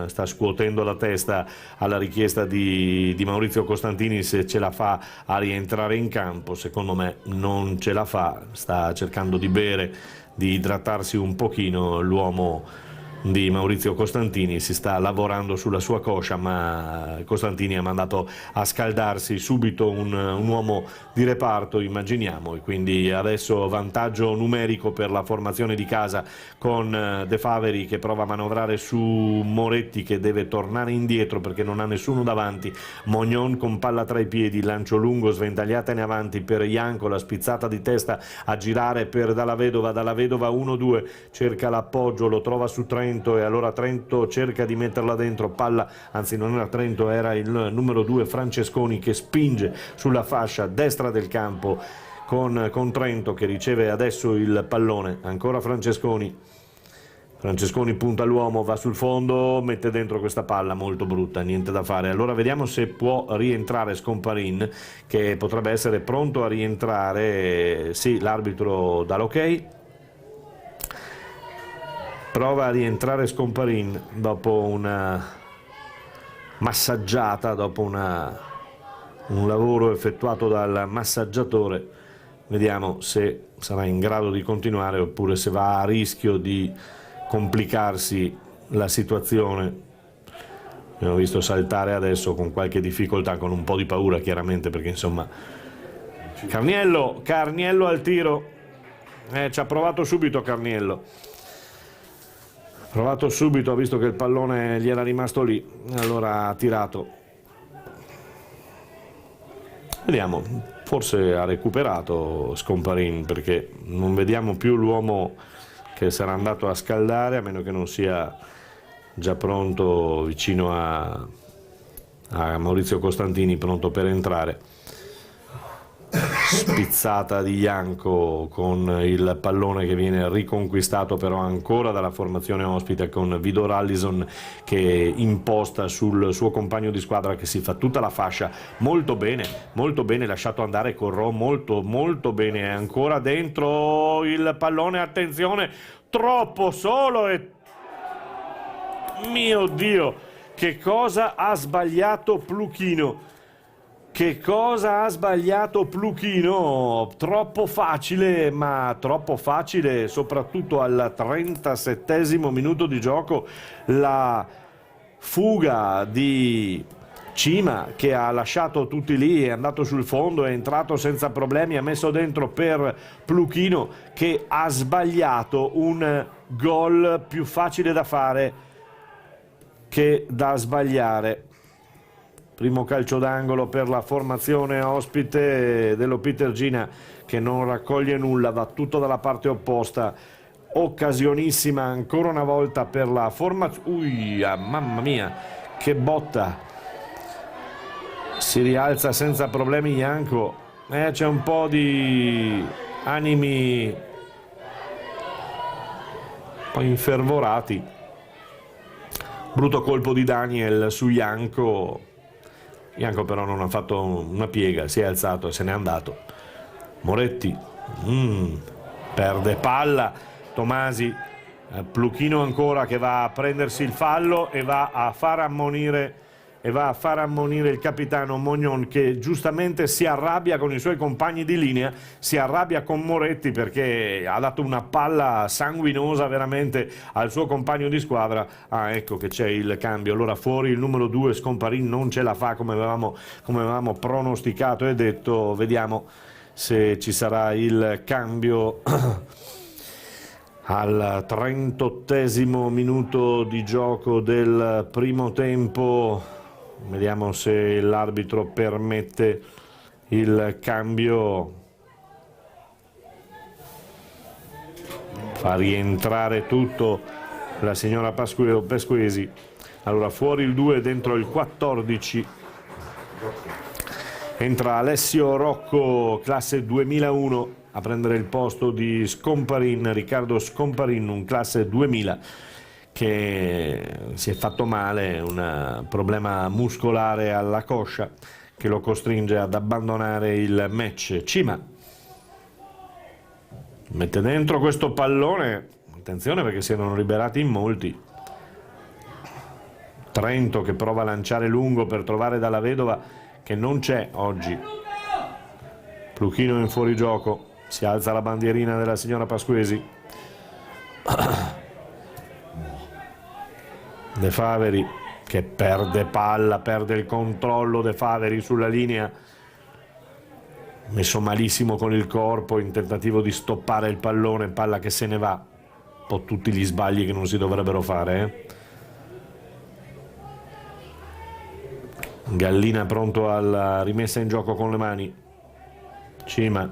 sta scuotendo la testa alla richiesta di Maurizio Costantini se ce la fa a rientrare in campo. Secondo me non ce la fa, sta cercando di bere, di idratarsi un pochino l'uomo di Maurizio Costantini, si sta lavorando sulla sua coscia, ma Costantini ha mandato a scaldarsi subito un uomo di reparto, immaginiamo, e quindi adesso vantaggio numerico per la formazione di casa, con De Faveri che prova a manovrare su Moretti che deve tornare indietro perché non ha nessuno davanti. Mognon con palla tra i piedi, lancio lungo, sventagliata in avanti per Janko, la spizzata di testa a girare per Dalla Vedova 1-2, cerca l'appoggio, lo trova su Trento, e allora Trento cerca di metterla dentro, palla, anzi non era Trento, era il numero 2 Francesconi che spinge sulla fascia destra del campo con Trento che riceve adesso il pallone. Ancora Francesconi punta l'uomo, va sul fondo, mette dentro questa palla molto brutta, niente da fare. Allora vediamo se può rientrare Scomparin, che potrebbe essere pronto a rientrare. Sì, l'arbitro dà l'ok. Prova a rientrare Scomparin dopo una massaggiata, dopo un lavoro effettuato dal massaggiatore. Vediamo se sarà in grado di continuare oppure se va a rischio di complicarsi la situazione. Abbiamo visto saltare adesso con qualche difficoltà, con un po' di paura chiaramente, perché insomma Carniello al tiro, ci ha provato subito Carniello. Ha visto che il pallone gli era rimasto lì, allora ha tirato. Vediamo, forse ha recuperato Scomparin, perché non vediamo più l'uomo che sarà andato a scaldare, a meno che non sia già pronto vicino a Maurizio Costantini, pronto per entrare. Spizzata di Janko con il pallone che viene riconquistato però ancora dalla formazione ospite, con Vidor Allison che imposta sul suo compagno di squadra, che si fa tutta la fascia molto bene, lasciato andare Corrò molto bene, è ancora dentro il pallone, attenzione, troppo solo e mio Dio, che cosa ha sbagliato Pluchino? Che cosa ha sbagliato Pluchino? Troppo facile, ma troppo facile, soprattutto al 37esimo minuto di gioco, la fuga di Cima, che ha lasciato tutti lì, è andato sul fondo, è entrato senza problemi, ha messo dentro per Pluchino, che ha sbagliato un gol più facile da fare che da sbagliare. Primo calcio d'angolo per la formazione ospite dello Pitergina, che non raccoglie nulla, va tutto dalla parte opposta. Occasionissima ancora una volta per la formazione. Mamma mia, che botta! Si rialza senza problemi Janko. C'è un po' di animi un po' infervorati. Brutto colpo di Daniel su Janko. Janko però non ha fatto una piega, si è alzato e se n'è andato. Moretti perde palla, Tomasi, Pluchino ancora che va a prendersi il fallo e va a far ammonire il capitano Mognon, che giustamente si arrabbia con i suoi compagni di linea, si arrabbia con Moretti perché ha dato una palla sanguinosa veramente al suo compagno di squadra. Ecco che c'è il cambio, allora fuori il numero 2 Scomparin, non ce la fa come avevamo pronosticato e detto. Vediamo se ci sarà il cambio al 38esimo minuto di gioco del primo tempo. Vediamo se l'arbitro permette il cambio. Fa rientrare tutto la signora Pesquesi. Allora fuori il 2, dentro il 14. Entra Alessio Rocco, classe 2001, a prendere il posto di Scomparin, Riccardo Scomparin, un classe 2000. Che si è fatto male, un problema muscolare alla coscia che lo costringe ad abbandonare il match. Cima mette dentro questo pallone, attenzione perché si erano liberati in molti. Trento che prova a lanciare lungo per trovare Dalla Vedova, che non c'è oggi. Pluchino in fuorigioco, si alza la bandierina della signora Pasquesi. De Faveri che perde palla, perde il controllo. De Faveri sulla linea, messo malissimo con il corpo in tentativo di stoppare il pallone, palla che se ne va. Un po' tutti gli sbagli che non si dovrebbero fare. Gallina pronto alla rimessa in gioco con le mani. Cima,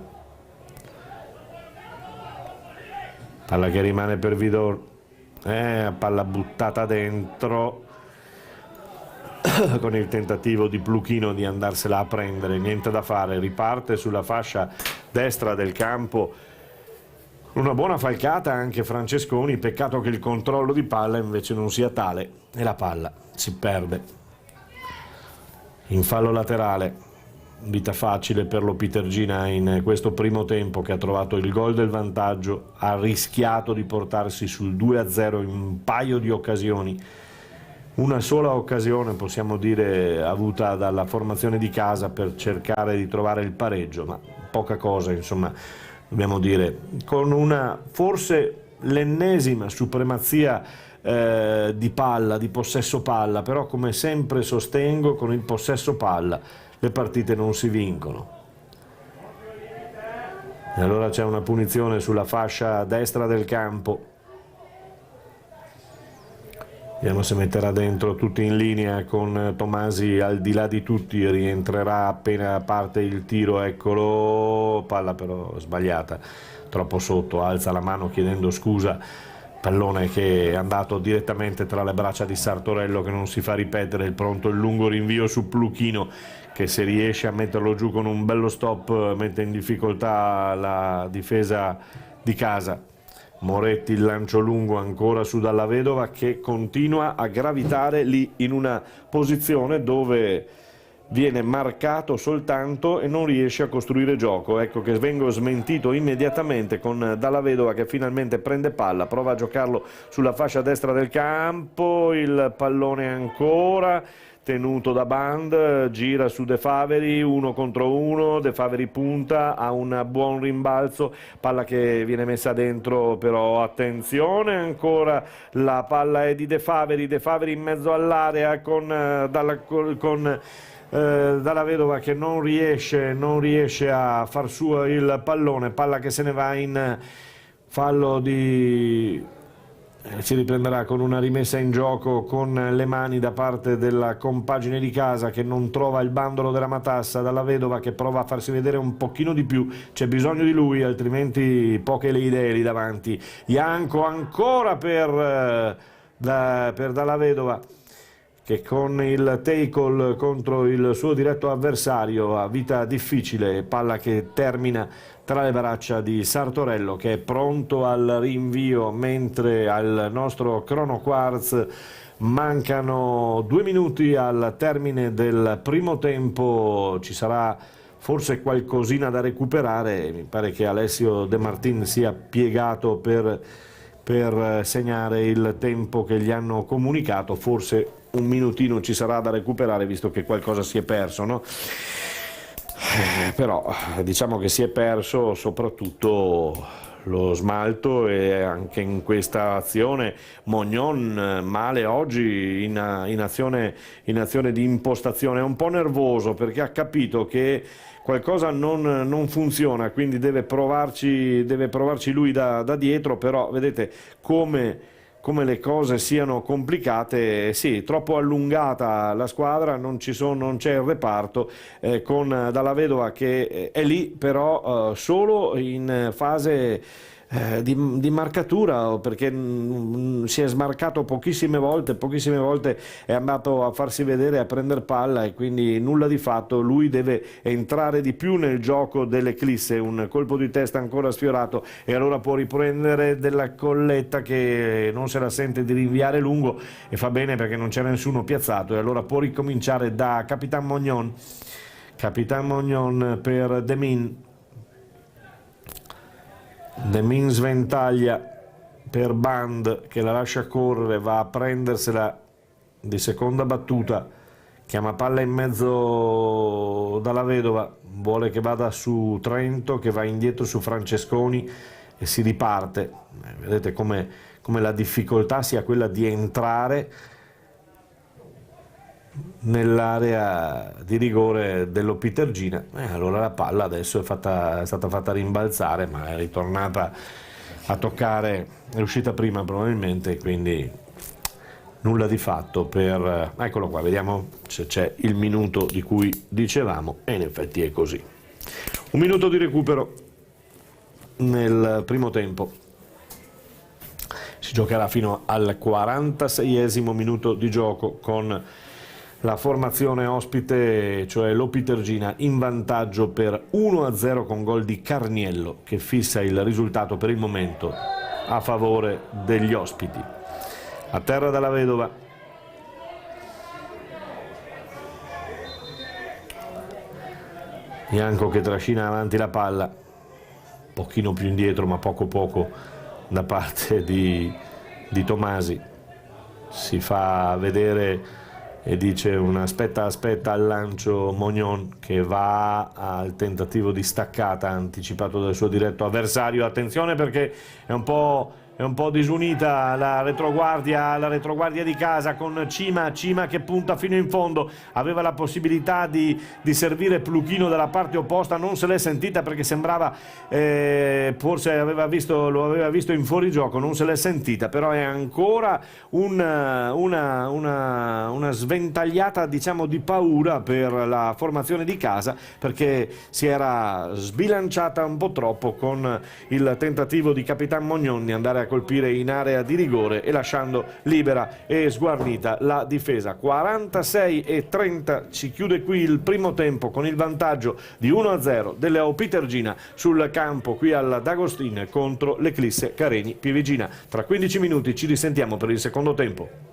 palla che rimane per Vidor. Palla buttata dentro con il tentativo di Pluchino di andarsela a prendere, niente da fare, riparte sulla fascia destra del campo. Una buona falcata anche Francesconi, peccato che il controllo di palla invece non sia tale e la palla si perde. In fallo laterale, vita facile per lo Pitergina in questo primo tempo, che ha trovato il gol del vantaggio, ha rischiato di portarsi sul 2-0 in un paio di occasioni. Una sola occasione, possiamo dire, avuta dalla formazione di casa per cercare di trovare il pareggio, ma poca cosa, insomma, dobbiamo dire, con una forse l'ennesima supremazia di palla, di possesso palla, però come sempre sostengo, con il possesso palla le partite non si vincono. E allora c'è una punizione sulla fascia destra del campo. Vediamo se metterà dentro tutti in linea con Tomasi al di là di tutti, rientrerà appena parte il tiro, eccolo, palla però sbagliata, troppo sotto, alza la mano chiedendo scusa, pallone che è andato direttamente tra le braccia di Sartorello che non si fa ripetere, pronto il lungo rinvio su Pluchino che se riesce a metterlo giù con un bello stop mette in difficoltà la difesa di casa. Moretti il lancio lungo ancora su Dalla Vedova che continua a gravitare lì in una posizione dove viene marcato soltanto e non riesce a costruire gioco. Ecco che vengo smentito immediatamente con Dalla Vedova che finalmente prende palla, prova a giocarlo sulla fascia destra del campo, il pallone ancora tenuto da Band, gira su De Faveri, 1 contro 1, De Faveri punta, ha un buon rimbalzo, palla che viene messa dentro, però attenzione, ancora la palla è di De Faveri in mezzo all'area con Dalla Vedova che non riesce a far suo il pallone, palla che se ne va in fallo di... si riprenderà con una rimessa in gioco con le mani da parte della compagine di casa che non trova il bandolo della matassa, Dalla Vedova che prova a farsi vedere un pochino di più, c'è bisogno di lui altrimenti poche le idee lì davanti. Ianco ancora per Dalla Vedova che con il tackle contro il suo diretto avversario ha vita difficile, palla che termina tra le braccia di Sartorello che è pronto al rinvio, mentre al nostro Chrono Quartz mancano 2 minuti al termine del primo tempo, ci sarà forse qualcosina da recuperare, mi pare che Alessio De Martin sia piegato per segnare il tempo che gli hanno comunicato, forse un minutino ci sarà da recuperare visto che qualcosa si è perso, no? Però diciamo che si è perso soprattutto lo smalto e anche in questa azione Mognon male oggi in azione di impostazione, è un po' nervoso perché ha capito che qualcosa non funziona, quindi deve provarci lui da dietro, però vedete come le cose siano complicate, sì, troppo allungata la squadra, non c'è il reparto, con Dalla Vedova che è lì però solo in fase di marcatura, perché si è smarcato pochissime volte è andato a farsi vedere, a prendere palla e quindi nulla di fatto, lui deve entrare di più nel gioco dell'Eclisse, un colpo di testa ancora sfiorato e allora può riprendere Della Colletta che non se la sente di rinviare lungo e fa bene perché non c'era nessuno piazzato e allora può ricominciare da Capitan Mognon per Demin sventaglia per Band che la lascia correre, va a prendersela di seconda battuta, chiama palla in mezzo Dalla Vedova, vuole che vada su Trento che va indietro su Francesconi e si riparte. Vedete come la difficoltà sia quella di entrare nell'area di rigore dell'Opitergina. Allora la palla adesso è stata fatta rimbalzare, ma è ritornata a toccare, è uscita prima probabilmente, quindi nulla di fatto per... eccolo qua, vediamo se c'è il minuto di cui dicevamo e in effetti è così. Un minuto di recupero nel primo tempo, si giocherà fino al 46esimo minuto di gioco con la formazione ospite, cioè l'Opitergina, in vantaggio per 1-0 con gol di Carniello che fissa il risultato per il momento a favore degli ospiti. A terra Dalla Vedova, Ianco che trascina avanti la palla, un pochino più indietro ma poco da parte di Tomasi, si fa vedere e dice un aspetta al lancio Mognon che va al tentativo di staccata anticipato dal suo diretto avversario. Attenzione perché è un po' è un po' disunita la retroguardia di casa, con Cima che punta fino in fondo, aveva la possibilità di servire Pluchino dalla parte opposta, non se l'è sentita perché sembrava forse lo aveva visto in fuorigioco, non se l'è sentita, però è ancora una sventagliata, diciamo, di paura per la formazione di casa, perché si era sbilanciata un po' troppo con il tentativo di Capitan Mognoni di andare a colpire in area di rigore e lasciando libera e sguarnita la difesa. 46-30 si chiude qui il primo tempo con il vantaggio di 1-0 delle Pitergina sul campo qui al D'Agostin contro l'Eclisse Careni Pivigina. Tra 15 minuti ci risentiamo per il secondo tempo.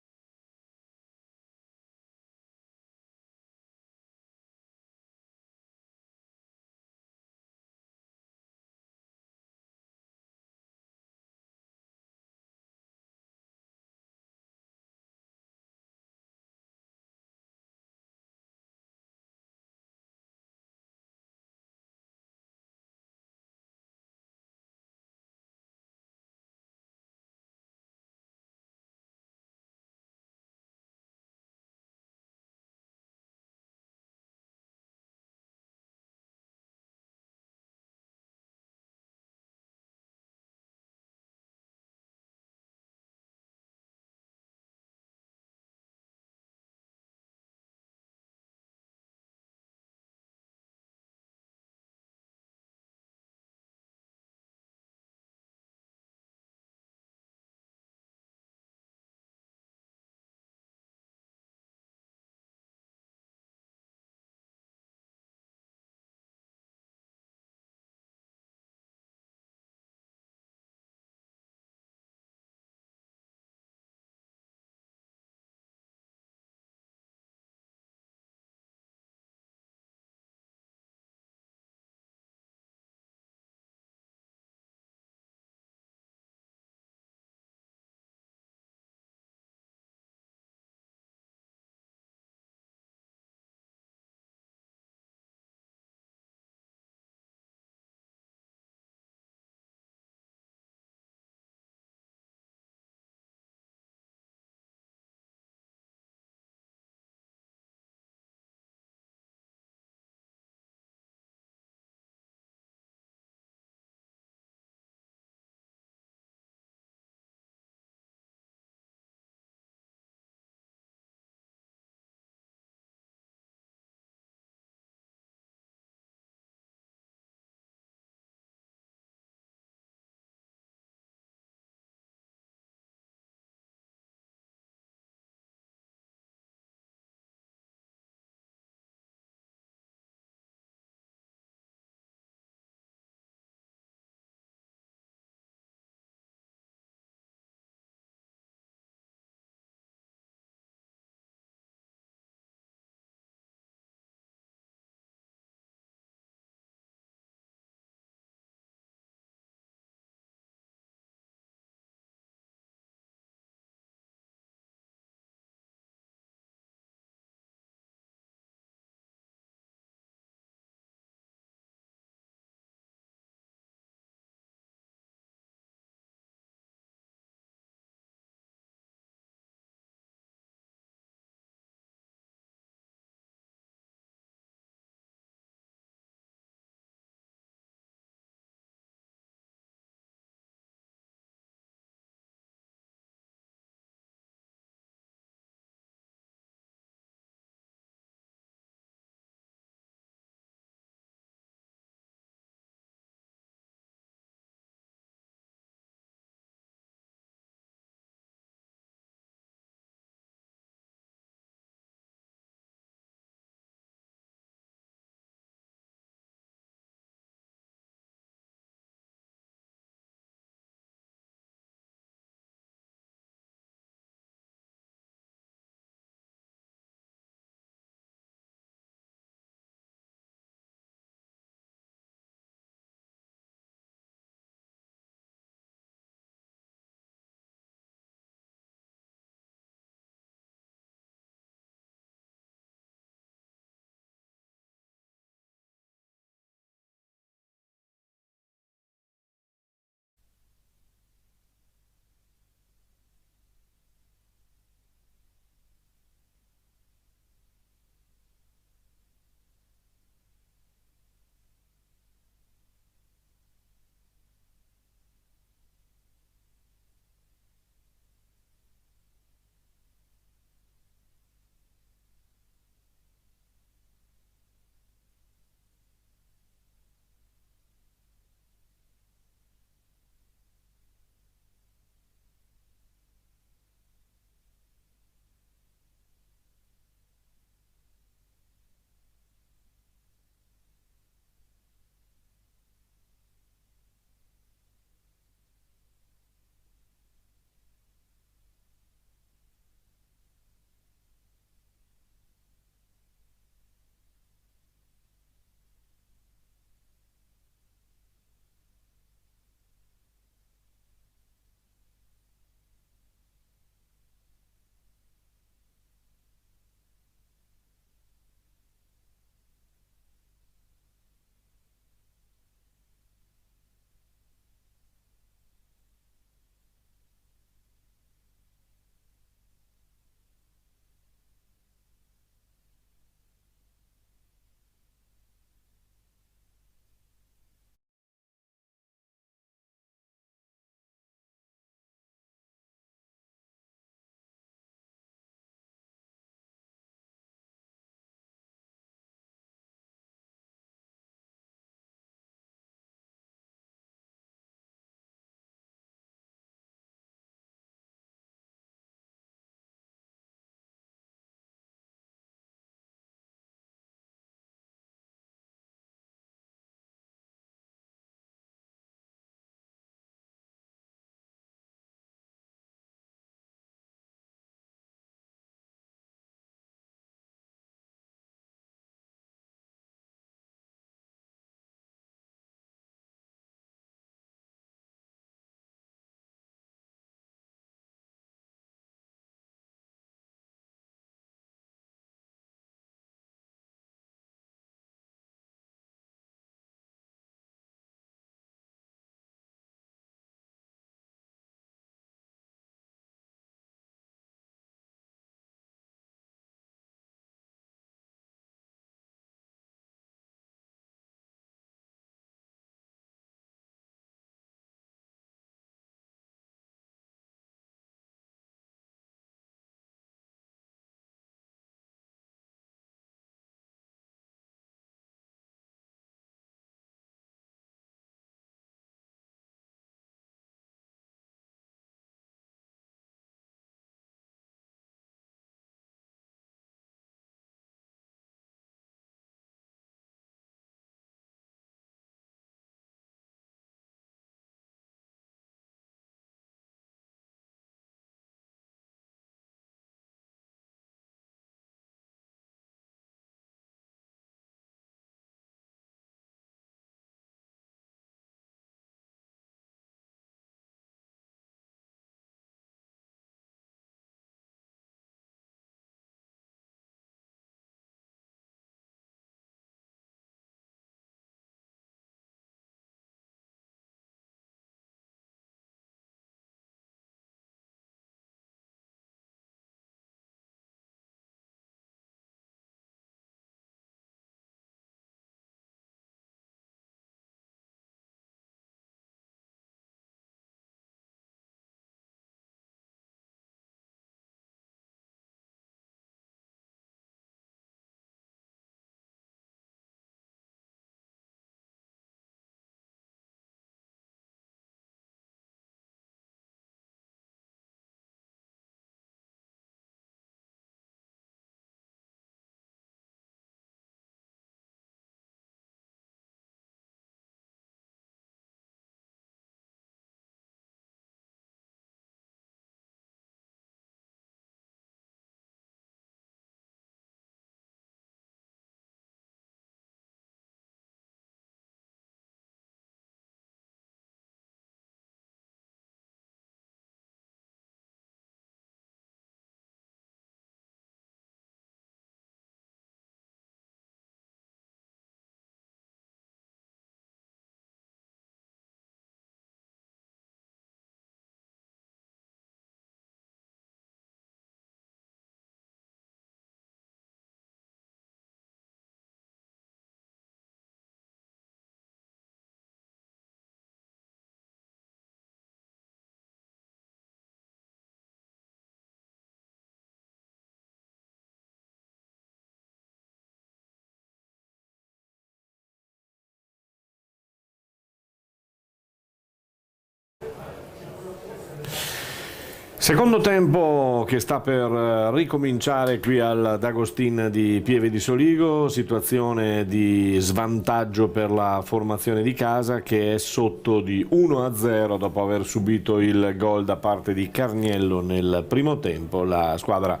Secondo tempo che sta per ricominciare qui al D'Agostin di Pieve di Soligo, situazione di svantaggio per la formazione di casa che è sotto di 1-0 dopo aver subito il gol da parte di Carniello nel primo tempo. La squadra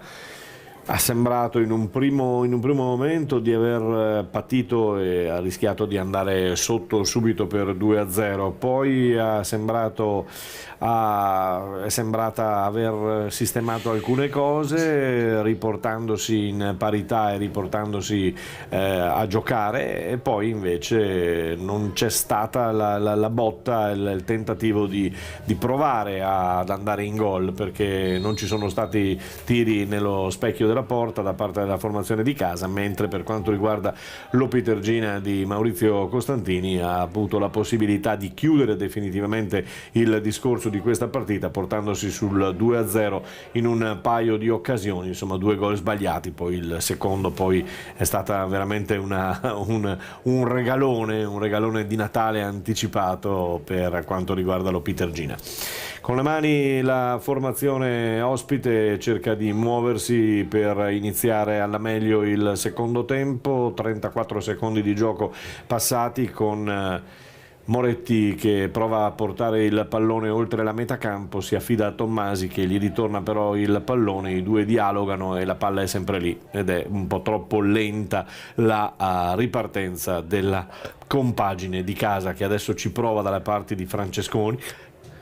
ha sembrato in un primo momento di aver patito e ha rischiato di andare sotto subito per 2-0, poi è sembrata aver sistemato alcune cose riportandosi in parità e riportandosi a giocare, e poi invece non c'è stata la botta, il tentativo di provare ad andare in gol, perché non ci sono stati tiri nello specchio della porta da parte della formazione di casa, mentre per quanto riguarda l'Opitergina di Maurizio Costantini ha avuto la possibilità di chiudere definitivamente il discorso di questa partita portandosi sul 2-0 in un paio di occasioni, insomma 2 gol sbagliati, poi il secondo poi è stata veramente un regalone di Natale anticipato per quanto riguarda l'Opitergina. Con le mani la formazione ospite cerca di muoversi per iniziare alla meglio il secondo tempo, 34 secondi di gioco passati con Moretti che prova a portare il pallone oltre la metà campo, si affida a Tommasi che gli ritorna però il pallone, i due dialogano e la palla è sempre lì ed è un po' troppo lenta la ripartenza della compagine di casa, che adesso ci prova dalle parti di Francesconi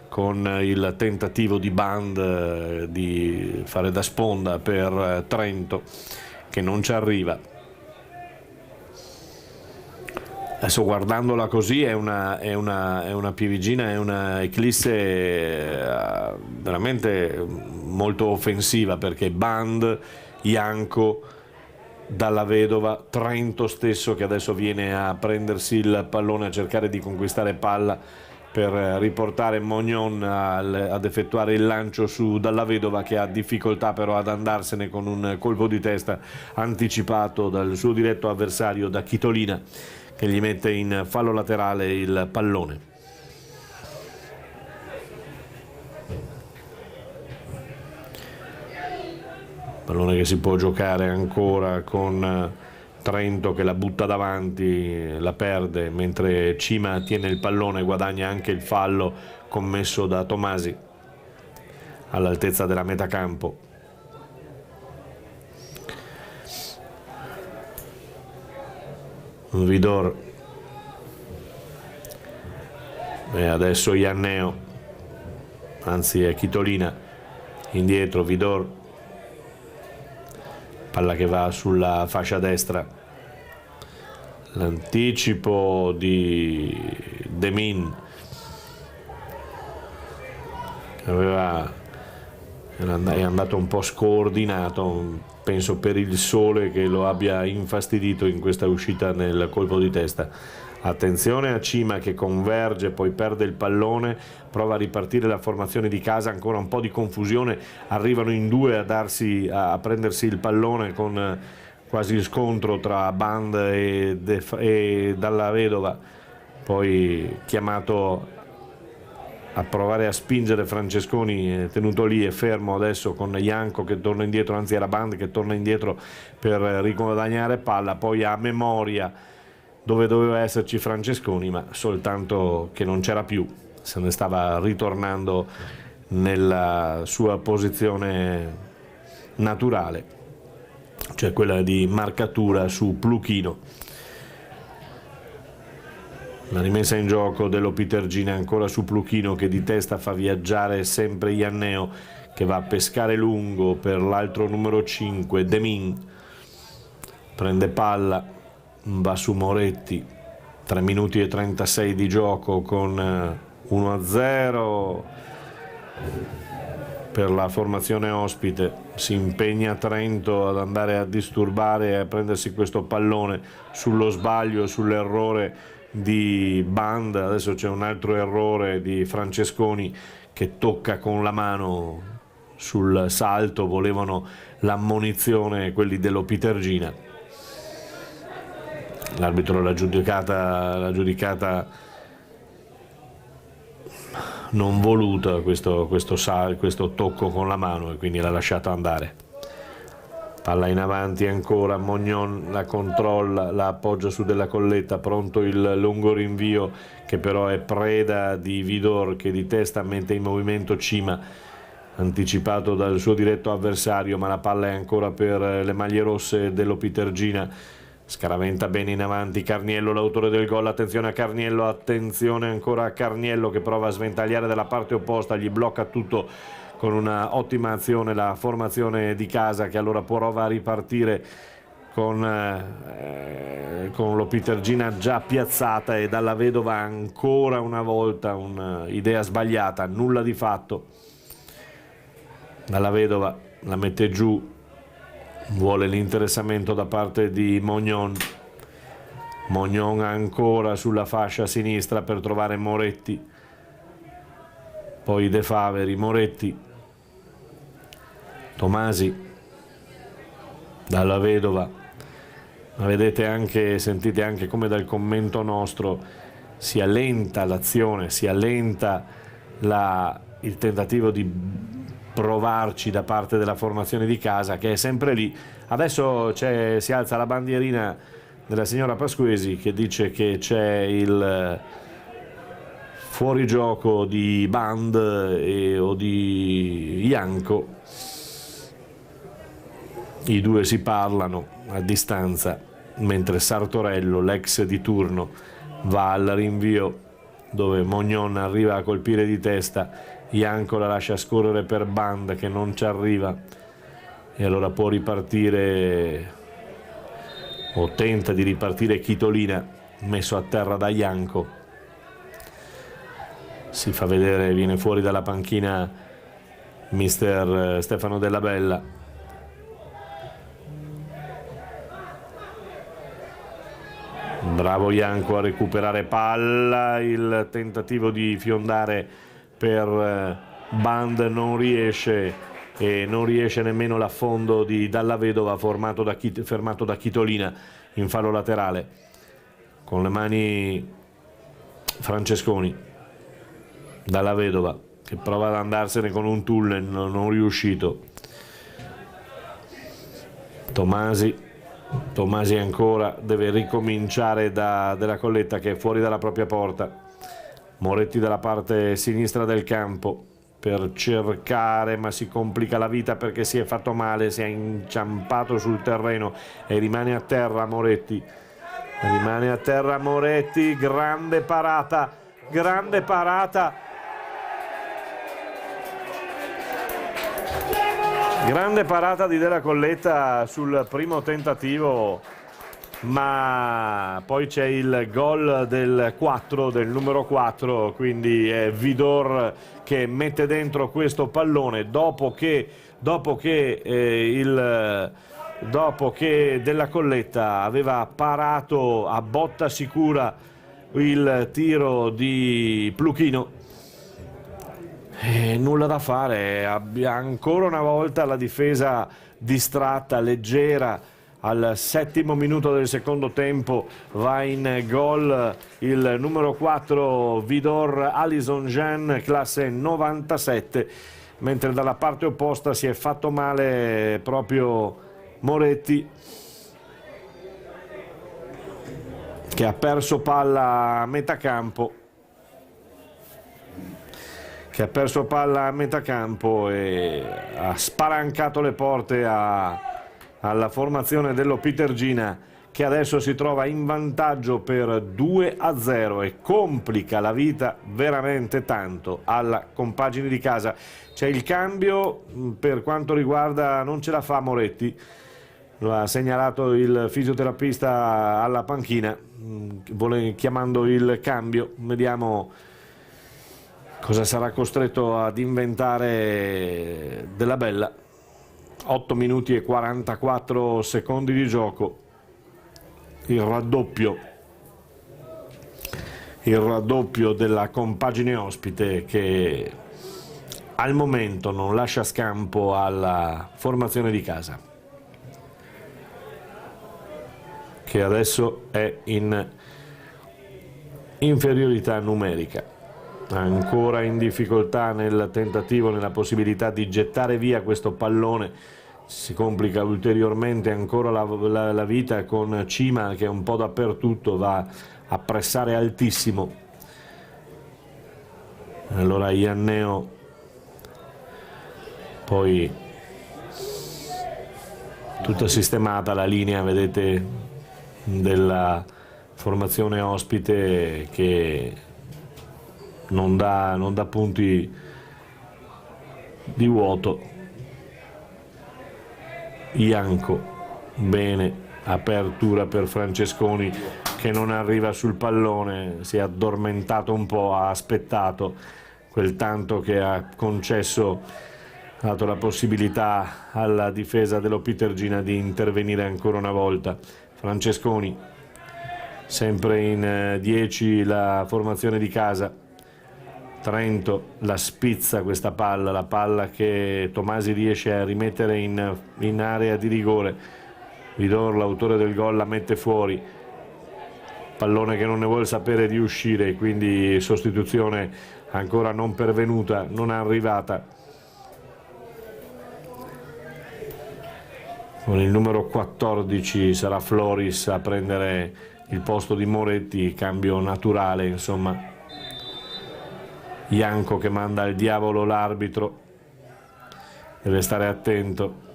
con il tentativo di Band di fare da sponda per Trento che non ci arriva. Adesso guardandola così è una Pievigina, è una Eclisse veramente molto offensiva, perché Band, Ianco, Dalla Vedova, Trento stesso che adesso viene a prendersi il pallone, a cercare di conquistare palla per riportare Mognon ad effettuare il lancio su Dalla Vedova, che ha difficoltà però ad andarsene con un colpo di testa anticipato dal suo diretto avversario, da Chitolina, che gli mette in fallo laterale il pallone. Pallone che si può giocare ancora con Trento che la butta davanti, la perde, mentre Cima tiene il pallone, guadagna anche il fallo commesso da Tomasi all'altezza della metà campo. Vidor e adesso Ianneo, anzi è Chitolina, indietro Vidor, palla che va sulla fascia destra, l'anticipo di Demin che è andato un po' scordinato, penso per il sole che lo abbia infastidito in questa uscita nel colpo di testa. Attenzione a Cima che converge, poi perde il pallone, prova a ripartire la formazione di casa, ancora un po' di confusione, arrivano in due a prendersi il pallone con quasi il scontro tra Band e Dalla Vedova, poi chiamato a provare a spingere Francesconi, tenuto lì e fermo adesso con Ianco che torna indietro, anzi era Band che torna indietro per riguadagnare palla, poi a memoria dove doveva esserci Francesconi, ma soltanto che non c'era più, se ne stava ritornando nella sua posizione naturale, cioè quella di marcatura su Pluchino. La rimessa in gioco dell'Opitergina ancora su Pluchino, che di testa fa viaggiare sempre Ianneo, che va a pescare lungo per l'altro numero 5, Demin, prende palla, va su Moretti, 3 minuti e 36 di gioco con 1-0 per la formazione ospite. Si impegna Trento ad andare a disturbare e a prendersi questo pallone sullo sbaglio, sull'errore di Band. Adesso c'è un altro errore di Francesconi che tocca con la mano sul salto, volevano l'ammonizione quelli dell'Opitergina, l'arbitro l'ha giudicata non voluta questo tocco con la mano, e quindi l'ha lasciato andare. Palla in avanti ancora, Mognon la controlla, la appoggia su Della Colletta, pronto il lungo rinvio che però è preda di Vidor, che di testa mette in movimento Cima, anticipato dal suo diretto avversario, ma la palla è ancora per le maglie rosse dello Pitergina. Scaraventa bene in avanti Carniello, l'autore del gol. Attenzione a Carniello, attenzione ancora a Carniello che prova a sventagliare dalla parte opposta, gli blocca tutto con una ottima azione la formazione di casa, che allora prova a ripartire con lo Pitergina già piazzata, e Dalla Vedova ancora una volta un'idea sbagliata, nulla di fatto. Dalla Vedova la mette giù, vuole l'interessamento da parte di Mognon. Mognon ancora sulla fascia sinistra per trovare Moretti, poi De Faveri, Moretti, Tomasi, Dalla Vedova. Ma vedete anche, sentite anche come dal commento nostro si allenta l'azione, si allenta il tentativo di provarci da parte della formazione di casa, che è sempre lì. Adesso si alza la bandierina della signora Pasquesi che dice che c'è il fuorigioco di Band o di Janko. I due si parlano a distanza, mentre Sartorello, l'ex di turno, va al rinvio dove Mognon arriva a colpire di testa, Janko la lascia scorrere per Band che non ci arriva, e allora può ripartire, o tenta di ripartire, Chitolina, messo a terra da Janko. Si fa vedere, viene fuori dalla panchina mister Stefano Della Bella. Bravo Janko a recuperare palla, il tentativo di fiondare per Band non riesce, e non riesce nemmeno l'affondo di Dalla Vedova, fermato da Chitolina in fallo laterale. Con le mani Francesconi, Dalla Vedova che prova ad andarsene con un tunnel, non riuscito. Tomasi ancora deve ricominciare da Della Colletta, che è fuori dalla propria porta. Moretti dalla parte sinistra del campo per cercare, ma si complica la vita perché si è fatto male, si è inciampato sul terreno e rimane a terra Moretti. Grande parata, grande parata. Grande parata di Della Colletta sul primo tentativo, ma poi c'è il gol del numero 4, quindi è Vidor che mette dentro questo pallone dopo che Della Colletta aveva parato a botta sicura il tiro di Pluchino. Nulla da fare, ancora una volta la difesa distratta, leggera. Al 7° minuto del secondo tempo va in gol il numero 4 Vidor Alison Jean, classe 97, mentre dalla parte opposta si è fatto male proprio Moretti, che ha perso palla a metà campo. E ha spalancato le porte alla formazione dello Pitergina, che adesso si trova in vantaggio per 2-0 e complica la vita veramente tanto alla compagine di casa. C'è il cambio per quanto riguarda, non ce la fa Moretti, lo ha segnalato il fisioterapista alla panchina, chiamando il cambio. Vediamo cosa sarà costretto ad inventare Della Bella. 8 minuti e 44 secondi di gioco, il raddoppio della compagine ospite, che al momento non lascia scampo alla formazione di casa, che adesso è in inferiorità numerica. ancora in difficoltà nel tentativo, nella possibilità di gettare via questo pallone. Si complica ulteriormente ancora la vita con Cima che un po' dappertutto va a pressare altissimo. Allora Ianneo poi tutta sistemata la linea, vedete, della formazione ospite che non dà punti di vuoto. Ianco, bene, apertura per Francesconi che non arriva sul pallone, si è addormentato un po', ha aspettato quel tanto che ha concesso, ha dato la possibilità alla difesa dell'Opitergina di intervenire ancora una volta. Francesconi, sempre in 10 la formazione di casa. Trento la spizza questa palla, la palla che Tomasi riesce a rimettere in area di rigore. Vidor, l'autore del gol, la mette fuori, pallone che non ne vuole sapere di uscire, quindi sostituzione ancora non pervenuta, non arrivata. Con il numero 14 sarà Floris a prendere il posto di Moretti, cambio naturale, insomma. Ianco che manda al diavolo l'arbitro, deve stare attento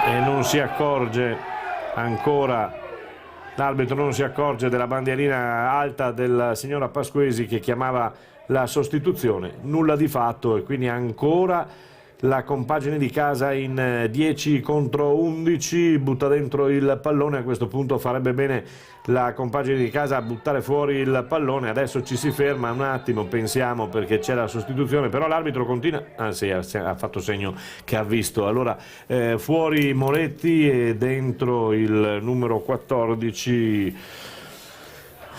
e non si accorge ancora, l'arbitro non si accorge della bandierina alta della signora Pasquesi che chiamava la sostituzione, nulla di fatto, e quindi ancora la compagine di casa in 10 contro 11, butta dentro il pallone. A questo punto farebbe bene la compagine di casa a buttare fuori il pallone. Adesso ci si ferma un attimo, pensiamo, perché c'è la sostituzione, però l'arbitro continua, sì, ha fatto segno che ha visto. Allora fuori Moretti e dentro il numero 14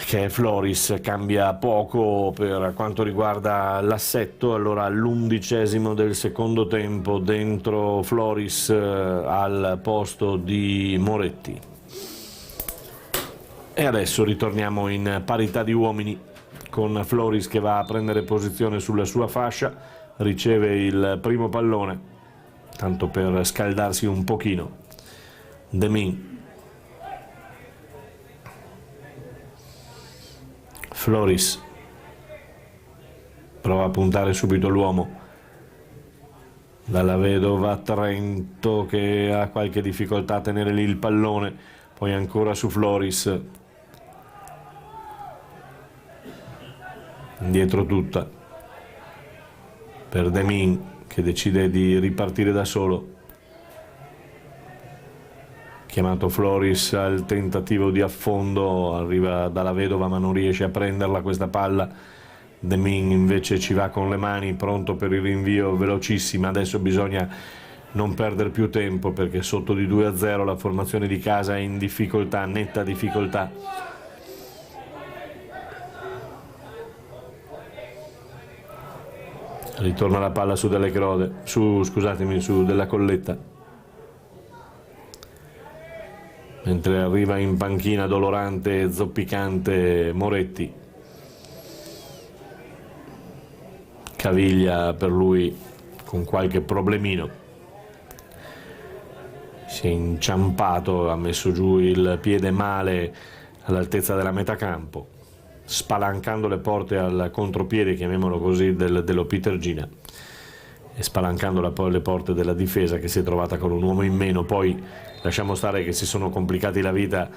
che è Floris. Cambia poco per quanto riguarda l'assetto. Allora all'11° del secondo tempo dentro Floris al posto di Moretti. E adesso ritorniamo in parità di uomini con Floris che va a prendere posizione sulla sua fascia, riceve il primo pallone tanto per scaldarsi un pochino. Demin, Floris prova a puntare subito l'uomo. Dalla Vedova Trento che ha qualche difficoltà a tenere lì il pallone, poi ancora su Floris, indietro tutta per Demin che decide di ripartire da solo. Chiamato Floris al tentativo di affondo, arriva dalla Vedova ma non riesce a prenderla questa palla. Demin invece ci va con le mani, pronto per il rinvio velocissimo. Adesso bisogna non perdere più tempo perché sotto di 2-0 la formazione di casa è in difficoltà, netta difficoltà. Ritorna la palla su Delle Crode, su Della Colletta. Mentre arriva in panchina dolorante e zoppicante Moretti. Caviglia per lui con qualche problemino. Si è inciampato, ha messo giù il piede male all'altezza della metà campo, spalancando le porte al contropiede, chiamiamolo così, dell'Opitergina, e spalancando le porte della difesa che si è trovata con un uomo in meno. Poi lasciamo stare che si sono complicati la vita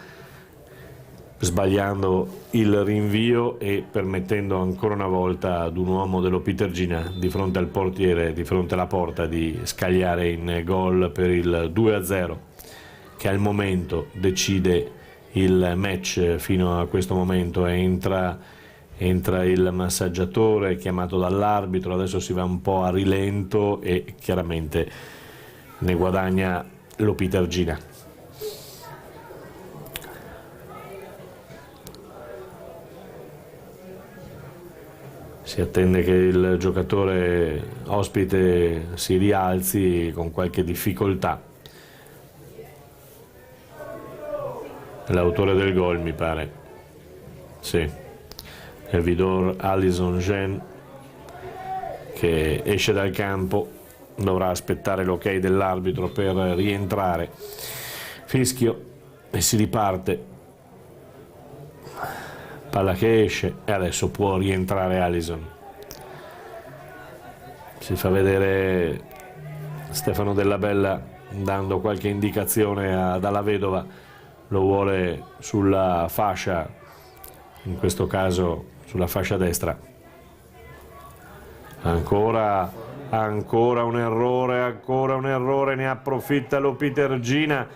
sbagliando il rinvio e permettendo ancora una volta ad un uomo dell'Opitergina di fronte al portiere, di fronte alla porta, di scagliare in gol per il 2-0 che al momento decide il match. Fino a questo momento entra il massaggiatore chiamato dall'arbitro, adesso si va un po' a rilento e chiaramente ne guadagna l'Opitergina. Si attende che il giocatore ospite si rialzi con qualche difficoltà. L'autore del gol, mi pare. Sì, e Vidor Alison Jean, che esce dal campo, dovrà aspettare l'ok dell'arbitro per rientrare. Fischio e si riparte, palla che esce e adesso può rientrare Alison. Si fa vedere Stefano Della Bella dando qualche indicazione a Dalla Vedova, lo vuole sulla fascia, in questo caso sulla fascia destra. Ancora un errore, ne approfitta lo Pitergina.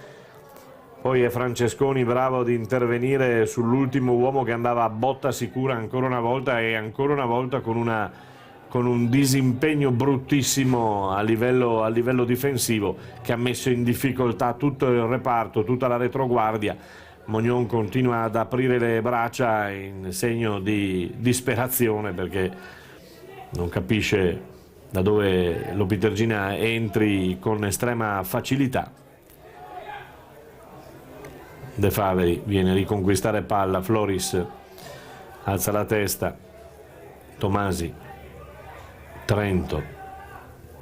Poi è Francesconi bravo ad intervenire sull'ultimo uomo che andava a botta sicura ancora una volta, e ancora una volta con un disimpegno bruttissimo a livello difensivo, che ha messo in difficoltà tutto il reparto, tutta la retroguardia. Mognon continua ad aprire le braccia in segno di disperazione, perché non capisce da dove lo Pitergina entri con estrema facilità. De Faveri viene a riconquistare palla, Floris alza la testa, Tomasi, Trento,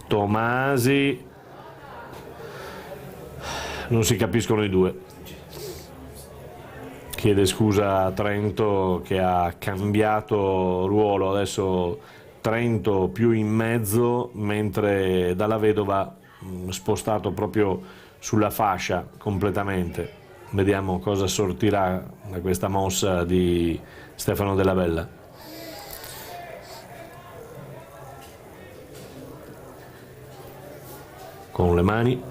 Tomasi, non si capiscono i due. Chiede scusa a Trento che ha cambiato ruolo, adesso Trento più in mezzo, mentre Dalla Vedova spostato proprio sulla fascia completamente. Vediamo cosa sortirà da questa mossa di Stefano Della Bella. Con le mani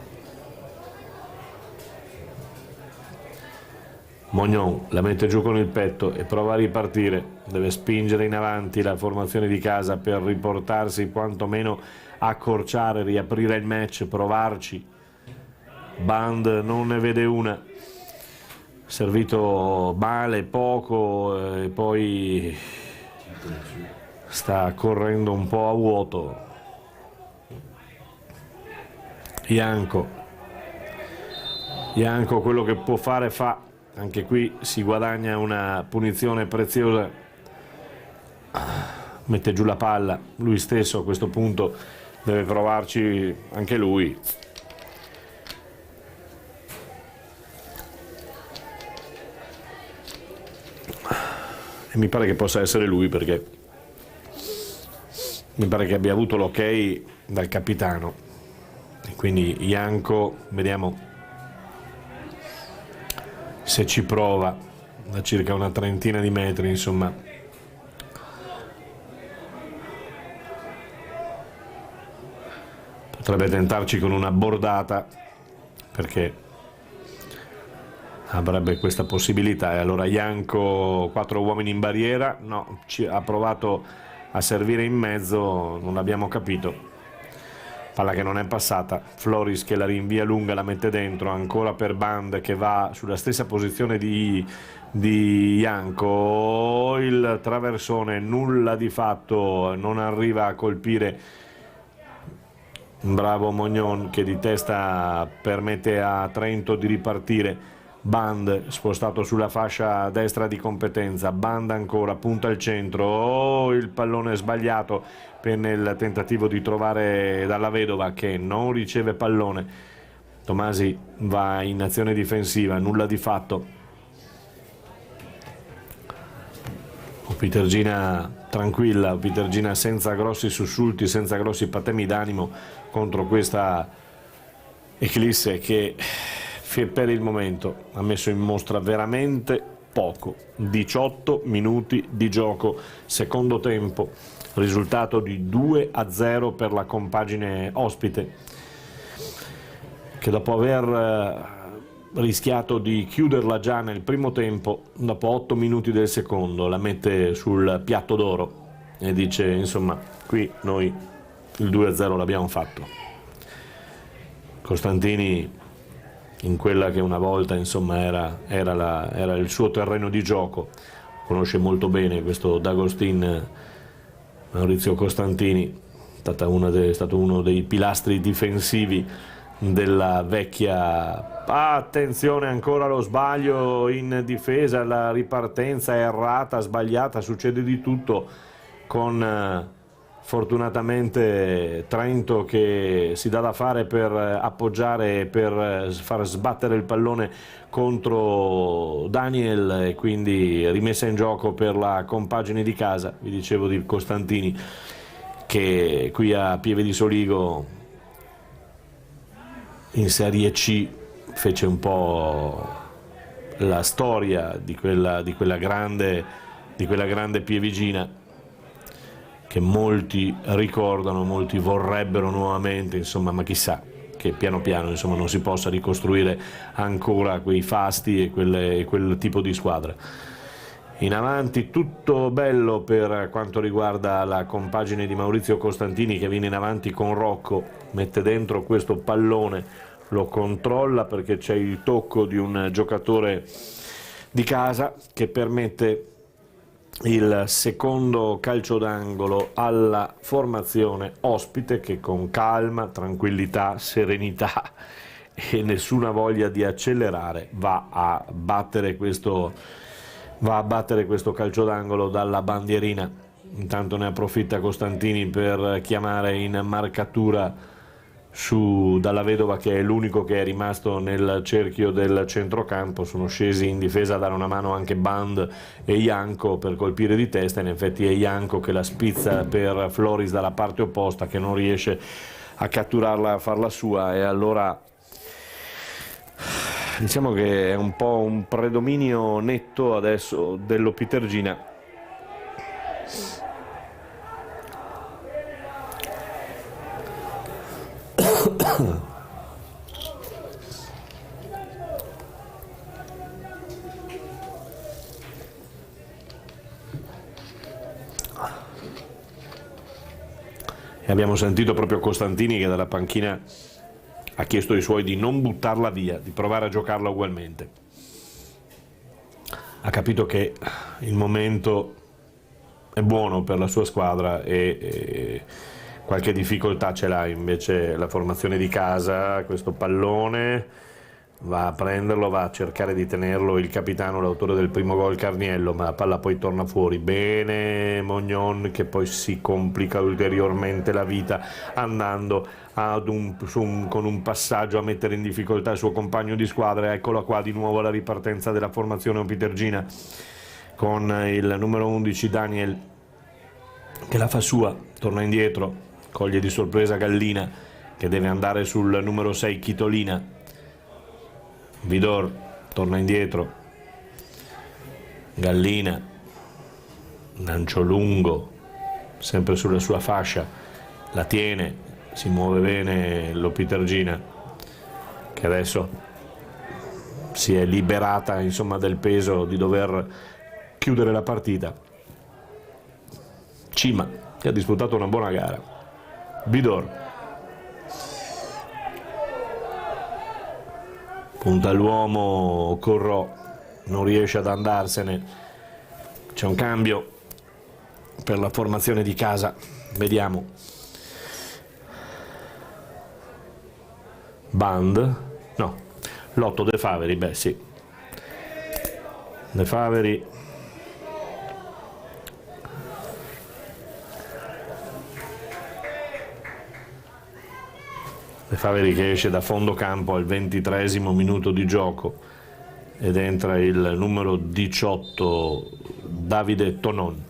Mognon la mette giù con il petto e prova a ripartire, deve spingere in avanti la formazione di casa per riportarsi, quantomeno accorciare, riaprire il match, provarci. Band non ne vede una, servito male, poco, e poi sta correndo un po' a vuoto. Ianco quello che può fare fa. Anche qui si guadagna una punizione preziosa, mette giù la palla, lui stesso a questo punto deve provarci anche lui. E mi pare che possa essere lui, perché mi pare che abbia avuto l'ok dal capitano, e quindi Ianco, vediamo se ci prova da circa una trentina di metri, insomma. Potrebbe tentarci con una bordata, perché avrebbe questa possibilità. E allora Ianco, 4 uomini in barriera, no, ha provato a servire in mezzo, non abbiamo capito. Palla che non è passata, Floris che la rinvia lunga, la mette dentro, ancora per Band che va sulla stessa posizione di Ianco, il traversone nulla di fatto, non arriva a colpire. Bravo Mognon che di testa permette a Trento di ripartire. Band spostato sulla fascia destra di competenza, Band ancora, punta al centro, il pallone sbagliato nel tentativo di trovare Dalla Vedova, che non riceve pallone. Tomasi va in azione difensiva, nulla di fatto. Pitergina tranquilla, Pitergina senza grossi sussulti, senza grossi patemi d'animo contro questa Eclisse che per il momento ha messo in mostra veramente poco. 18 minuti di gioco, secondo tempo, risultato di 2-0 per la compagine ospite, che dopo aver rischiato di chiuderla già nel primo tempo, dopo 8 minuti del secondo la mette sul piatto d'oro e dice: insomma, qui noi il 2-0 l'abbiamo fatto. Costantini, in quella che una volta insomma era il suo terreno di gioco, conosce molto bene questo D'Agostin. Maurizio Costantini è stato uno dei pilastri difensivi della vecchia. Attenzione, ancora lo sbaglio in difesa, la ripartenza è errata, sbagliata, succede di tutto con fortunatamente Trento che si dà da fare per appoggiare e per far sbattere il pallone contro Daniel, e quindi rimessa in gioco per la compagine di casa. Vi dicevo di Costantini che qui a Pieve di Soligo in Serie C fece un po' la storia di quella grande Pievigina che molti ricordano, molti vorrebbero nuovamente, insomma, ma chissà che piano piano, insomma, non si possa ricostruire ancora quei fasti e quel tipo di squadra. In avanti tutto bello per quanto riguarda la compagine di Maurizio Costantini, che viene in avanti con Rocco, mette dentro questo pallone, lo controlla perché c'è il tocco di un giocatore di casa che permette il secondo calcio d'angolo alla formazione ospite, che con calma, tranquillità, serenità e nessuna voglia di accelerare va a battere questo calcio d'angolo dalla bandierina. Intanto ne approfitta Costantini per chiamare in marcatura dalla Vedova, che è l'unico che è rimasto nel cerchio del centrocampo. Sono scesi in difesa a dare una mano anche Band e Janko per colpire di testa. In effetti è Janko che la spizza per Floris dalla parte opposta, che non riesce a catturarla, a farla sua, e allora diciamo che è un po' un predominio netto adesso dell'Opitergina. E abbiamo sentito proprio Costantini che dalla panchina ha chiesto ai suoi di non buttarla via, di provare a giocarla ugualmente. Ha capito che il momento è buono per la sua squadra e qualche difficoltà ce l'ha invece la formazione di casa. Questo pallone va a prenderlo, va a cercare di tenerlo il capitano, l'autore del primo gol, Carniello, ma la palla poi torna fuori. Bene Mognon, che poi si complica ulteriormente la vita andando con un passaggio a mettere in difficoltà il suo compagno di squadra. Eccola qua di nuovo la ripartenza della formazione opitergina con il numero 11 Daniel che la fa sua, torna indietro, coglie di sorpresa Gallina che deve andare sul numero 6 Chitolina. Vidor torna indietro, Gallina, lancio lungo, sempre sulla sua fascia, la tiene, si muove bene l'Opitergina, che adesso si è liberata, insomma, del peso di dover chiudere la partita. Cima, che ha disputato una buona gara. Vidor punta l'uomo, Corrò non riesce ad andarsene, c'è un cambio per la formazione di casa, vediamo. Band, no, Lotto De Faveri, beh sì, De Faveri che esce da fondo campo al 23esimo minuto di gioco ed entra il numero 18 Davide Tonon.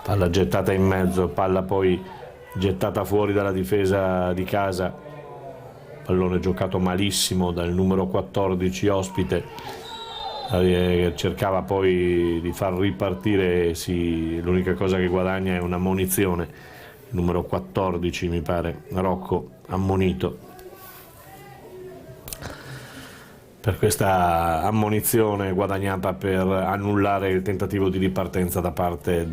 Palla gettata in mezzo, palla poi gettata fuori dalla difesa di casa, pallone giocato malissimo dal numero 14 ospite. Cercava poi di far ripartire, sì, l'unica cosa che guadagna è una ammonizione, il numero 14 mi pare, Rocco, ammonito per questa ammonizione guadagnata per annullare il tentativo di ripartenza da parte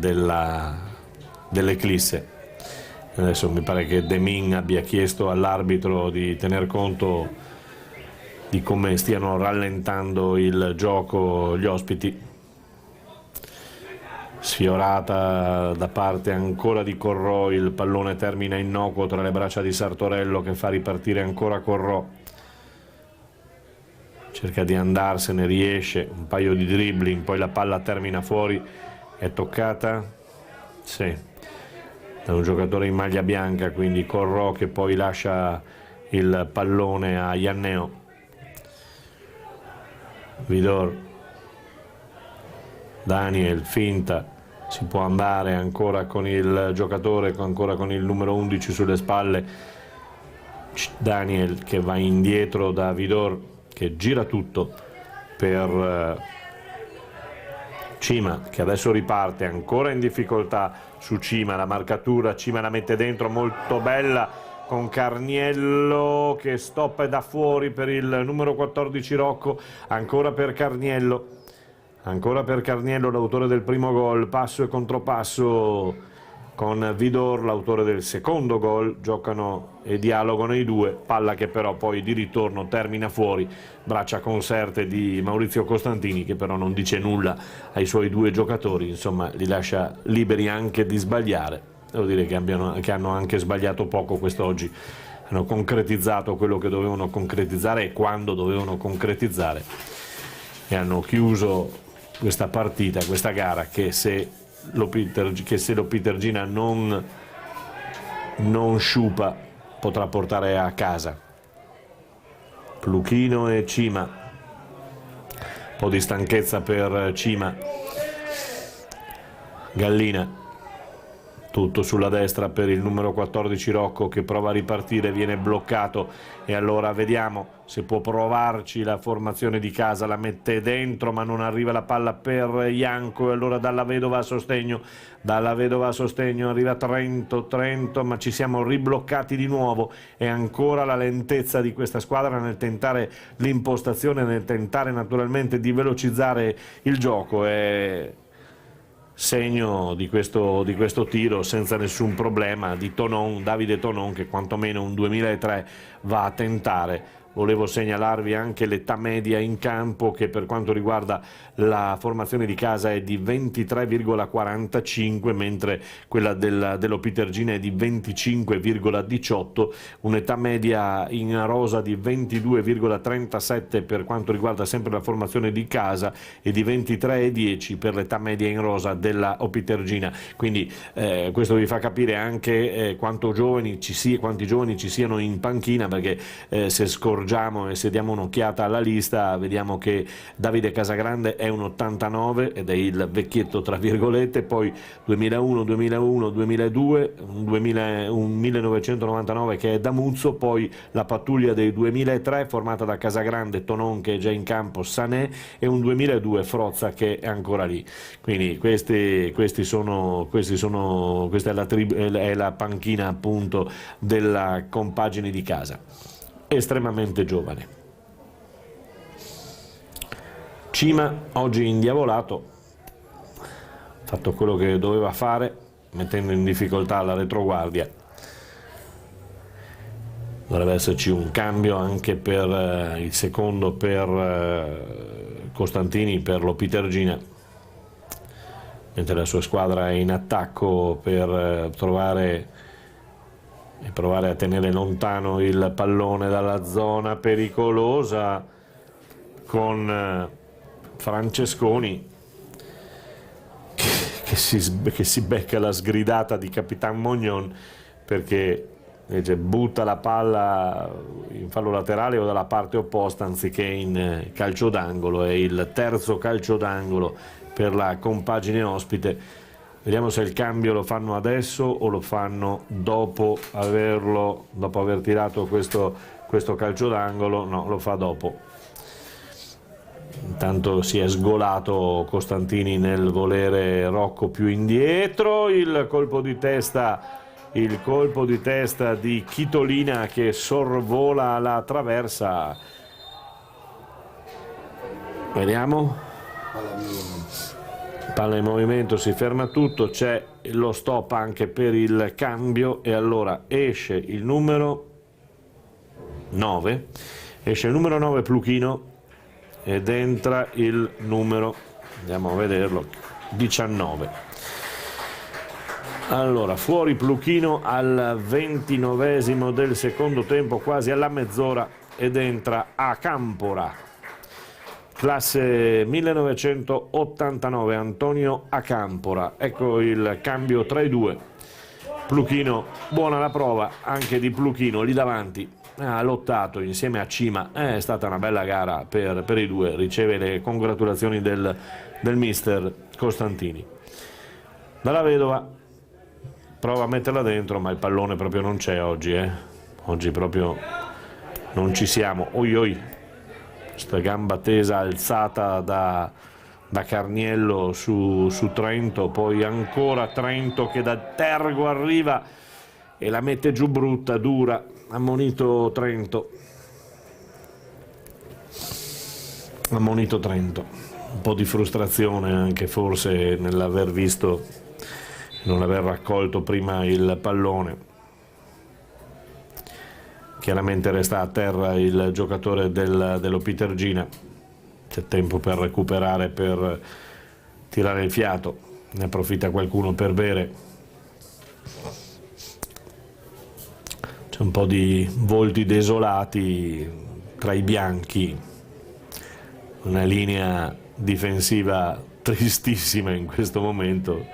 dell'Eclisse. Adesso mi pare che Demin abbia chiesto all'arbitro di tener conto di come stiano rallentando il gioco gli ospiti. Sfiorata da parte ancora di Corrò, il pallone termina innocuo tra le braccia di Sartorello che fa ripartire ancora Corrò, cerca di andarsene, riesce, un paio di dribbling, poi la palla termina fuori, è toccata, sì, da un giocatore in maglia bianca, quindi Corrò che poi lascia il pallone a Ianneo. Vidor, Daniel, finta, si può andare ancora con il giocatore, ancora con il numero 11 sulle spalle, Daniel che va indietro da Vidor, che gira tutto per Cima, che adesso riparte, ancora in difficoltà su Cima, la marcatura, Cima la mette dentro, molto bella, con Carniello che stoppa da fuori per il numero 14 Rocco, ancora per Carniello, l'autore del primo gol, passo e contropasso con Vidor, l'autore del secondo gol, giocano e dialogano i due, palla che però poi di ritorno termina fuori, braccia conserte di Maurizio Costantini che però non dice nulla ai suoi due giocatori, insomma li lascia liberi anche di sbagliare. Devo dire che hanno anche sbagliato poco quest'oggi, hanno concretizzato quello che dovevano concretizzare e quando dovevano concretizzare e hanno chiuso questa partita, questa gara che se l'Opitergina non sciupa potrà portare a casa. Pluchino e Cima, un po' di stanchezza per Cima, Gallina, tutto sulla destra per il numero 14 Rocco che prova a ripartire, viene bloccato e allora vediamo se può provarci la formazione di casa, la mette dentro ma non arriva la palla per Ianco e allora Dalla Vedova a sostegno, arriva Trento, ma ci siamo ribloccati di nuovo e ancora la lentezza di questa squadra nel tentare l'impostazione, nel tentare naturalmente di velocizzare il gioco. È segno di questo tiro senza nessun problema di Davide Tonon che quantomeno un 2003 va a tentare. Volevo segnalarvi anche l'età media in campo che per quanto riguarda la formazione di casa è di 23,45 mentre quella dell'Opitergina è di 25,18, un'età media in rosa di 22,37 per quanto riguarda sempre la formazione di casa e di 23,10 per l'età media in rosa della Opitergina, quindi questo vi fa capire anche quanti giovani ci siano in panchina, perché se scorgiamo e se diamo un'occhiata alla lista vediamo che Davide Casagrande è un 89 ed è il vecchietto tra virgolette, poi 2001, 2002, un 1999 che è Damuzzo, poi la pattuglia dei 2003 formata da Casagrande, Tonon che è già in campo, Sané e un 2002 Frozza che è ancora lì, quindi questa è la panchina appunto della compagine di casa, estremamente giovane. Cima oggi indiavolato, ha fatto quello che doveva fare mettendo in difficoltà la retroguardia. Dovrebbe esserci un cambio anche per il secondo per Costantini, per l'Opitergina, mentre la sua squadra è in attacco per provare a tenere lontano il pallone dalla zona pericolosa con Francesconi che si becca la sgridata di Capitan Mognon perché invece butta la palla in fallo laterale o dalla parte opposta anziché in calcio d'angolo. È il terzo calcio d'angolo per la compagine ospite. Vediamo se il cambio lo fanno adesso o lo fanno dopo aver tirato questo calcio d'angolo. No, lo fa dopo. Intanto si è sgolato Costantini nel volere Rocco più indietro, il colpo di testa di Chitolina che sorvola la traversa. Vediamo. Palla in movimento, si ferma tutto, c'è lo stop anche per il cambio e allora esce il numero 9 Pluchino ed entra il numero andiamo a vederlo, 19. Allora, fuori Pluchino al 29esimo del secondo tempo, quasi alla mezz'ora, ed entra Acampora, classe 1989, Antonio Acampora. Ecco il cambio tra i due. Pluchino, buona la prova anche di Pluchino lì davanti, ha lottato insieme a Cima, è stata una bella gara per i due, riceve le congratulazioni del mister Costantini. Dalla Vedova prova a metterla dentro, ma il pallone proprio non c'è oggi, oggi proprio non ci siamo. Oi oi, questa gamba tesa alzata da Carniello su Trento, poi ancora Trento che da Tergo arriva e la mette giù brutta, dura, ammonito Trento. Ammonito Trento, un po' di frustrazione anche forse nell'aver visto, non aver raccolto prima il pallone. Chiaramente resta a terra il giocatore dello Pitergina, c'è tempo per recuperare, per tirare il fiato, ne approfitta qualcuno per bere. C'è un po' di volti desolati tra i bianchi, una linea difensiva tristissima in questo momento.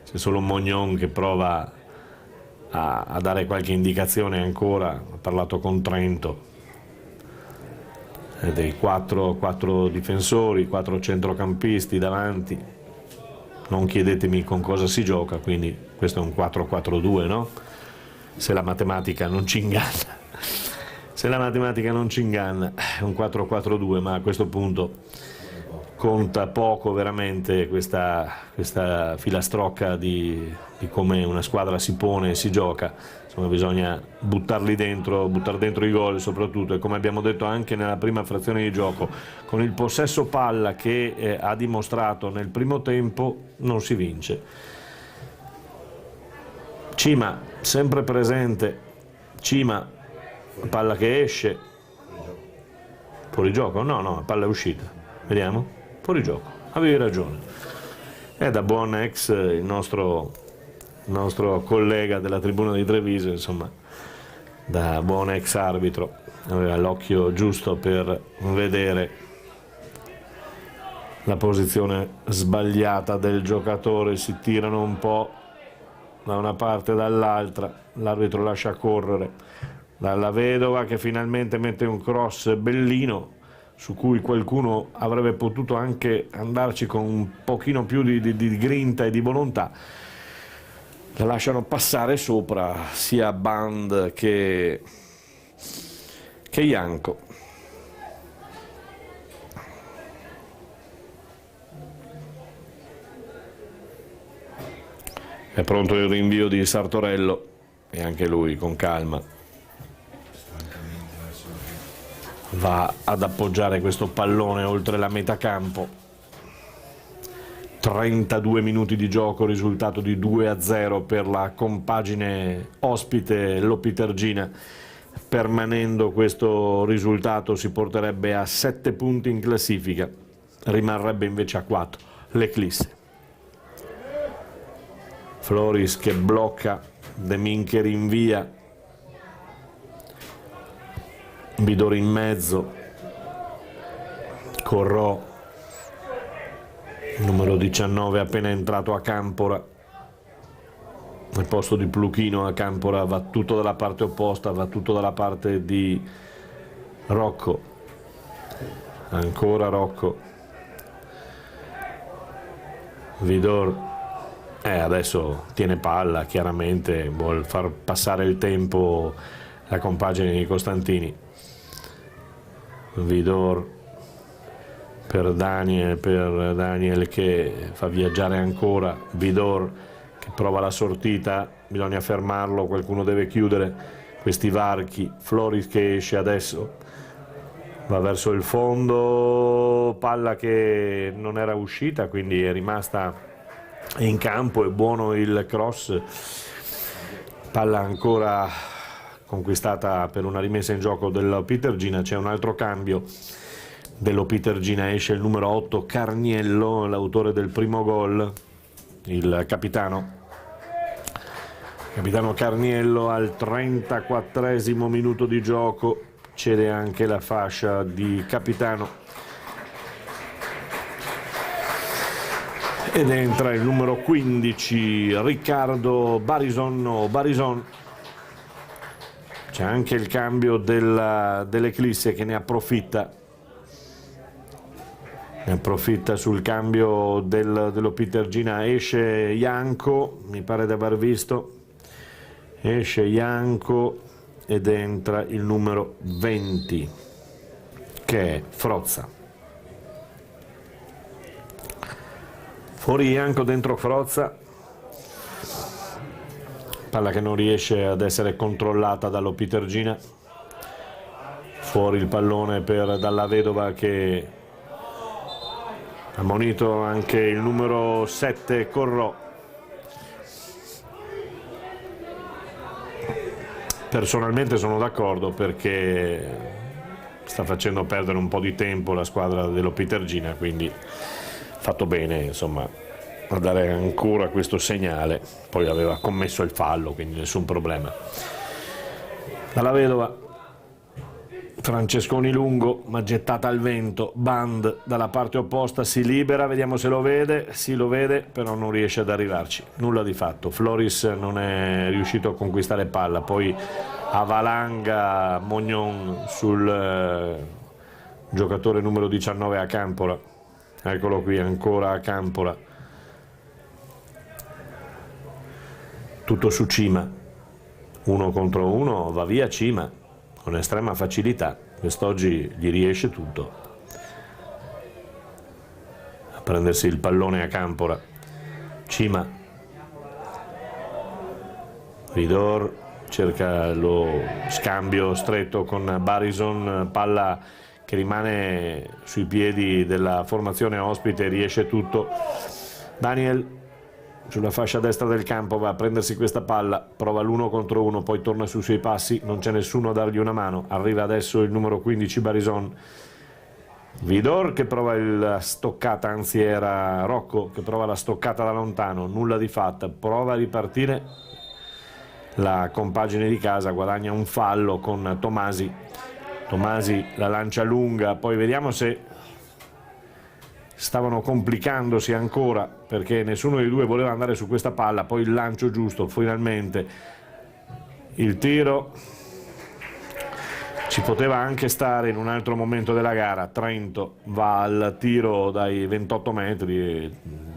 C'è solo Mognon che prova a dare qualche indicazione ancora, ha parlato con Trento, dei quattro difensori, 4 centrocampisti davanti. Non chiedetemi con cosa si gioca, quindi questo è un 4-4-2, no? Se la matematica non ci inganna. Se la matematica non ci inganna, è un 4-4-2, ma a questo punto conta poco veramente questa filastrocca di come una squadra si pone e si gioca. Insomma, bisogna buttarli dentro, buttare dentro i gol soprattutto, e come abbiamo detto anche nella prima frazione di gioco, con il possesso palla che ha dimostrato nel primo tempo non si vince. Cima sempre presente, Cima, palla che esce, fuori gioco? No, la palla è uscita, vediamo. Fuori gioco, avevi ragione. È da buon ex il nostro collega della tribuna di Treviso, insomma, da buon ex arbitro, aveva l'occhio giusto per vedere la posizione sbagliata del giocatore, si tirano un po' da una parte e dall'altra, l'arbitro lascia correre, dalla Vedova che finalmente mette un cross bellino, su cui qualcuno avrebbe potuto anche andarci con un pochino più di grinta e di volontà. La lasciano passare sopra sia Band che Janko. È pronto il rinvio di Sartorello e anche lui con calma va ad appoggiare questo pallone oltre la metà campo. 32 minuti di gioco, risultato di 2-0 per la compagine ospite Lopitergina. Permanendo questo risultato si porterebbe a 7 punti in classifica, rimarrebbe invece a 4 l'Eclisse. Floris che blocca, De Min che rinvia, Bidori in mezzo, Corrò, numero 19 appena entrato a Campora, al posto di Pluchino. A Campora va tutto dalla parte opposta, va tutto dalla parte di Rocco, ancora Rocco, Vidor, adesso tiene palla, chiaramente vuol far passare il tempo la compagine di Costantini. Vidor per Daniel che fa viaggiare ancora, Vidor che prova la sortita, bisogna fermarlo, qualcuno deve chiudere questi varchi. Floris che esce adesso, va verso il fondo, palla che non era uscita, quindi è rimasta in campo. È buono il cross, palla ancora conquistata per una rimessa in gioco del Pitergina. C'è un altro cambio dell'Opitergina esce il numero 8 Carniello, l'autore del primo gol, il capitano Carniello. Al 34esimo minuto di gioco cede anche la fascia di capitano ed entra il numero 15 Riccardo Barison. C'è anche il cambio dell'Eclisse che ne approfitta sul cambio dell'Opitergina. Esce Janko, mi pare di aver visto, esce Janko ed entra il numero 20 che è Frozza. Fuori Janko, dentro Frozza, palla che non riesce ad essere controllata dall'Opitergina. Fuori il pallone per Dalla Vedova, che ha ammonito anche il numero 7 Corrò. Personalmente sono d'accordo, perché sta facendo perdere un po' di tempo la squadra dell'Opitergina, quindi fatto bene, insomma, a dare ancora questo segnale. Poi aveva commesso il fallo, quindi nessun problema. Dalla Vedova, Francesconi lungo, ma gettata al vento. Band dalla parte opposta, si libera, vediamo se lo vede. Sì, lo vede, però non riesce ad arrivarci, nulla di fatto. Floris non è riuscito a conquistare palla, poi avalanga Mognon sul giocatore numero 19 a Campola. Eccolo qui ancora a Campola, tutto su Cima, 1 contro 1, va via Cima con estrema facilità. Quest'oggi gli riesce tutto a prendersi il pallone a Campola. Cima, Vidor cerca lo scambio stretto con Barison, palla che rimane sui piedi della formazione ospite, riesce tutto. Daniel sulla fascia destra del campo va a prendersi questa palla, prova l'1 contro 1, poi torna sui suoi passi, non c'è nessuno a dargli una mano. Arriva adesso il numero 15 Barison. Vidor che prova la stoccata, anzi era Rocco che prova la stoccata da lontano, nulla di fatta. Prova a ripartire la compagine di casa, guadagna un fallo con Tomasi. Tomasi la lancia lunga, poi vediamo se stavano complicandosi ancora, perché nessuno dei due voleva andare su questa palla. Poi il lancio giusto, finalmente il tiro ci poteva anche stare in un altro momento della gara. Trento va al tiro dai 28 metri,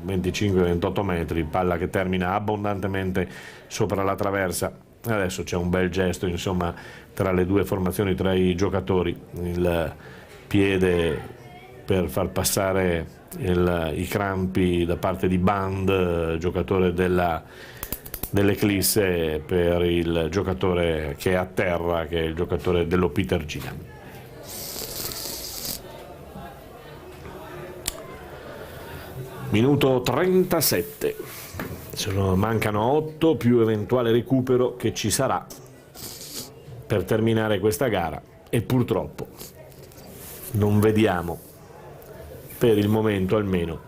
25-28 metri, palla che termina abbondantemente sopra la traversa. Adesso c'è un bel gesto, insomma, tra le due formazioni, tra i giocatori, il piede per far passare i crampi da parte di Band, giocatore dell'Eclisse, per il giocatore che è a terra, che è il giocatore dell'Opitergina. Minuto 37. Mancano 8 più eventuale recupero che ci sarà per terminare questa gara, e purtroppo non vediamo, per il momento almeno,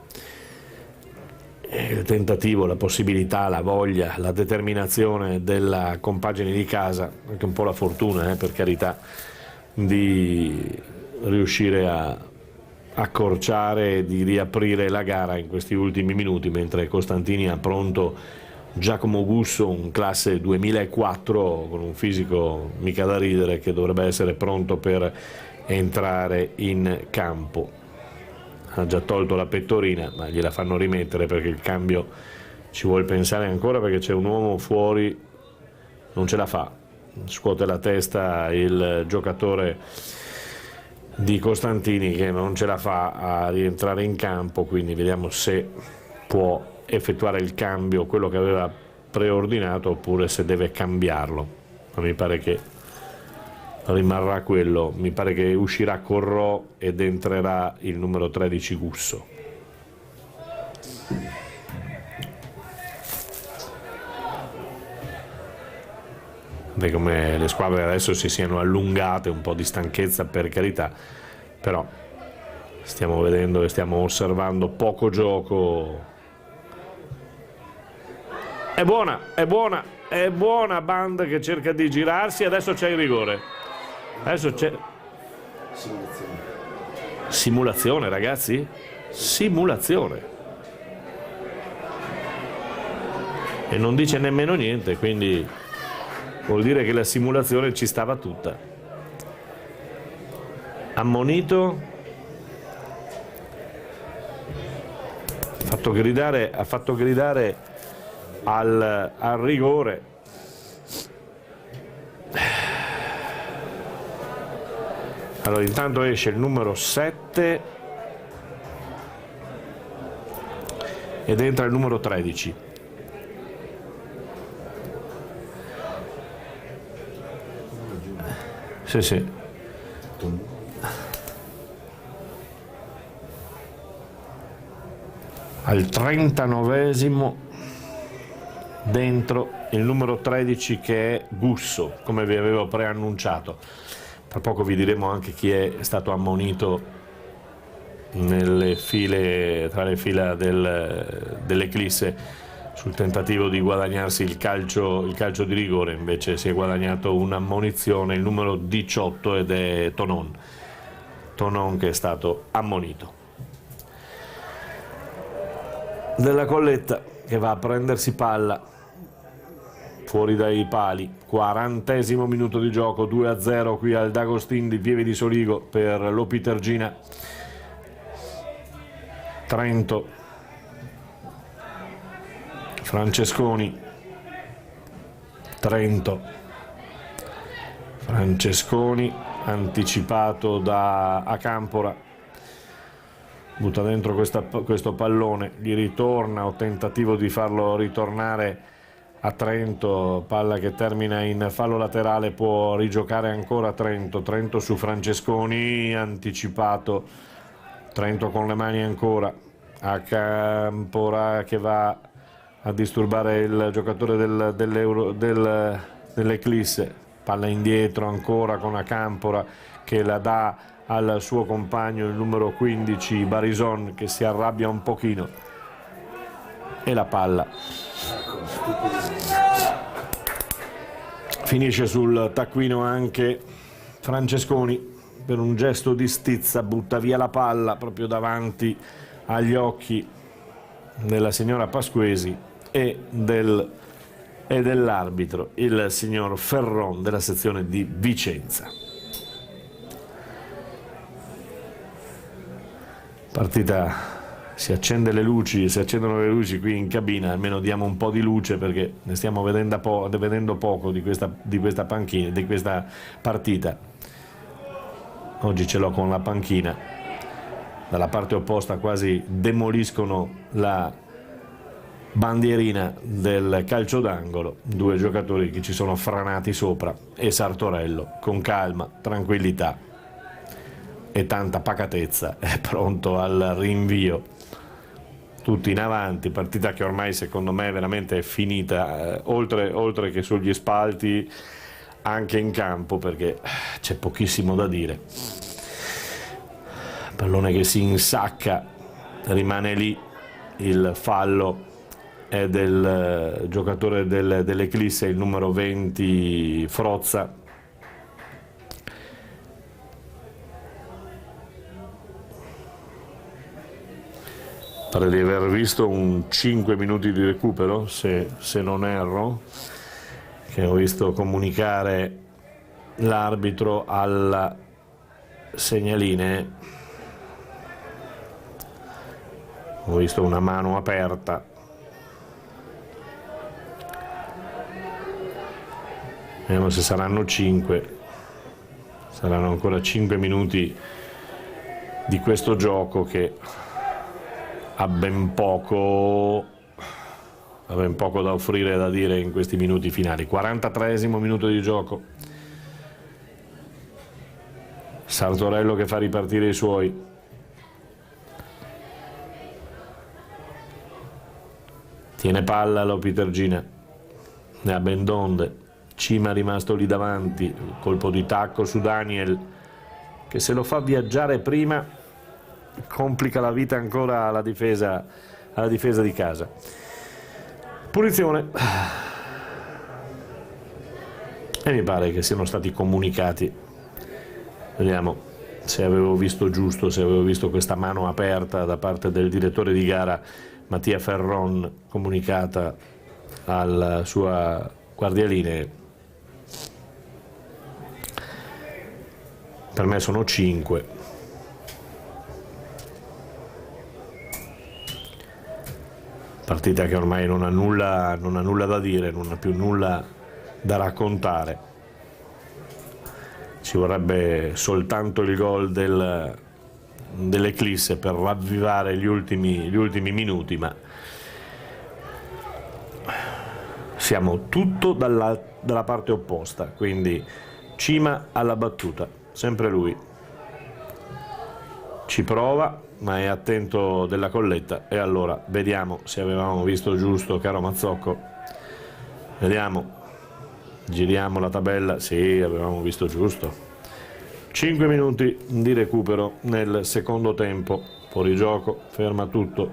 il tentativo, la possibilità, la voglia, la determinazione della compagine di casa, anche un po' la fortuna, per carità, di riuscire a accorciare, di riaprire la gara in questi ultimi minuti, mentre Costantini ha pronto Giacomo Gusso, un classe 2004 con un fisico mica da ridere, che dovrebbe essere pronto per entrare in campo. Ha già tolto la pettorina, ma gliela fanno rimettere, perché il cambio ci vuole pensare ancora, perché c'è un uomo fuori, non ce la fa, scuote la testa il giocatore di Costantini, che non ce la fa a rientrare in campo, quindi vediamo se può effettuare il cambio, quello che aveva preordinato, oppure se deve cambiarlo. Ma mi pare che rimarrà quello, mi pare che uscirà Corrò ed entrerà il numero 13 Gusso. Vede come le squadre adesso si siano allungate, un po' di stanchezza per carità, però stiamo vedendo e stiamo osservando poco gioco. È buona, è buona, è buona. Band che cerca di girarsi, adesso c'è il rigore. Adesso c'è simulazione, ragazzi, simulazione, e non dice nemmeno niente, quindi vuol dire che la simulazione ci stava tutta. Ammonito, ha fatto gridare al rigore. Allora intanto esce il numero 7 ed entra il numero 13. Sì, sì. Al 39esimo dentro il numero 13, che è Gusso, come vi avevo preannunciato. Tra poco vi diremo anche chi è stato ammonito tra le fila dell'Eclisse sul tentativo di guadagnarsi il calcio di rigore. Invece si è guadagnato un'ammonizione, il numero 18, ed è Tonon che è stato ammonito. Della Colletta che va a prendersi palla fuori dai pali. 40esimo minuto di gioco, 2-0 qui al D'Agostin di Pieve di Soligo per l'Opitergina. Trento, Francesconi, Trento, Francesconi anticipato da Acampora, butta dentro questo pallone, gli ritorna, o tentativo di farlo ritornare a Trento, palla che termina in fallo laterale, può rigiocare ancora Trento su Francesconi, anticipato Trento con le mani ancora, Acampora che va a disturbare il giocatore dell'Eclisse, palla indietro ancora con Acampora che la dà al suo compagno, il numero 15 Barison, che si arrabbia un pochino, e la palla finisce sul taccuino anche Francesconi. Per un gesto di stizza butta via la palla proprio davanti agli occhi della signora Pasquesi e dell'arbitro, il signor Ferron della sezione di Vicenza. Partita, si accendono le luci qui in cabina, almeno diamo un po' di luce, perché ne stiamo vedendo poco di questa panchina, di questa partita. Oggi ce l'ho con la panchina, dalla parte opposta quasi demoliscono la bandierina del calcio d'angolo, due giocatori che ci sono franati sopra, e Sartorello con calma, tranquillità e tanta pacatezza è pronto al rinvio. Tutti in avanti, partita che ormai secondo me veramente è finita, oltre che sugli spalti, anche in campo, perché c'è pochissimo da dire. Pallone che si insacca, rimane lì, il fallo è del giocatore dell'Eclisse, il numero 20 Frozza. Pare di aver visto un 5 minuti di recupero, se non erro, che ho visto comunicare l'arbitro alla segnaline. Ho visto una mano aperta. Vediamo se saranno 5. Saranno ancora 5 minuti di questo gioco che ha ben poco da offrire e da dire in questi minuti finali. 43esimo minuto di gioco. Sartorello che fa ripartire i suoi. Tiene palla l'Opitergina, ne ha ben donde. Cima è rimasto lì davanti, colpo di tacco su Daniel, che se lo fa viaggiare prima complica la vita ancora alla difesa di casa. Punizione, e mi pare che siano stati comunicati, vediamo se avevo visto giusto, se avevo visto questa mano aperta da parte del direttore di gara Mattia Ferron comunicata alla sua guardialinee. Per me sono 5. Partita che ormai non ha nulla da dire, non ha più nulla da raccontare. Ci vorrebbe soltanto il gol dell'Eclisse per ravvivare gli ultimi minuti, ma siamo tutto dalla parte opposta, quindi Cima alla battuta, sempre lui. Ci prova, ma è attento della colletta, e allora vediamo se avevamo visto giusto, caro Mazzocco. Vediamo. Giriamo la tabella, sì, avevamo visto giusto. 5 minuti di recupero nel secondo tempo, fuori gioco, ferma tutto.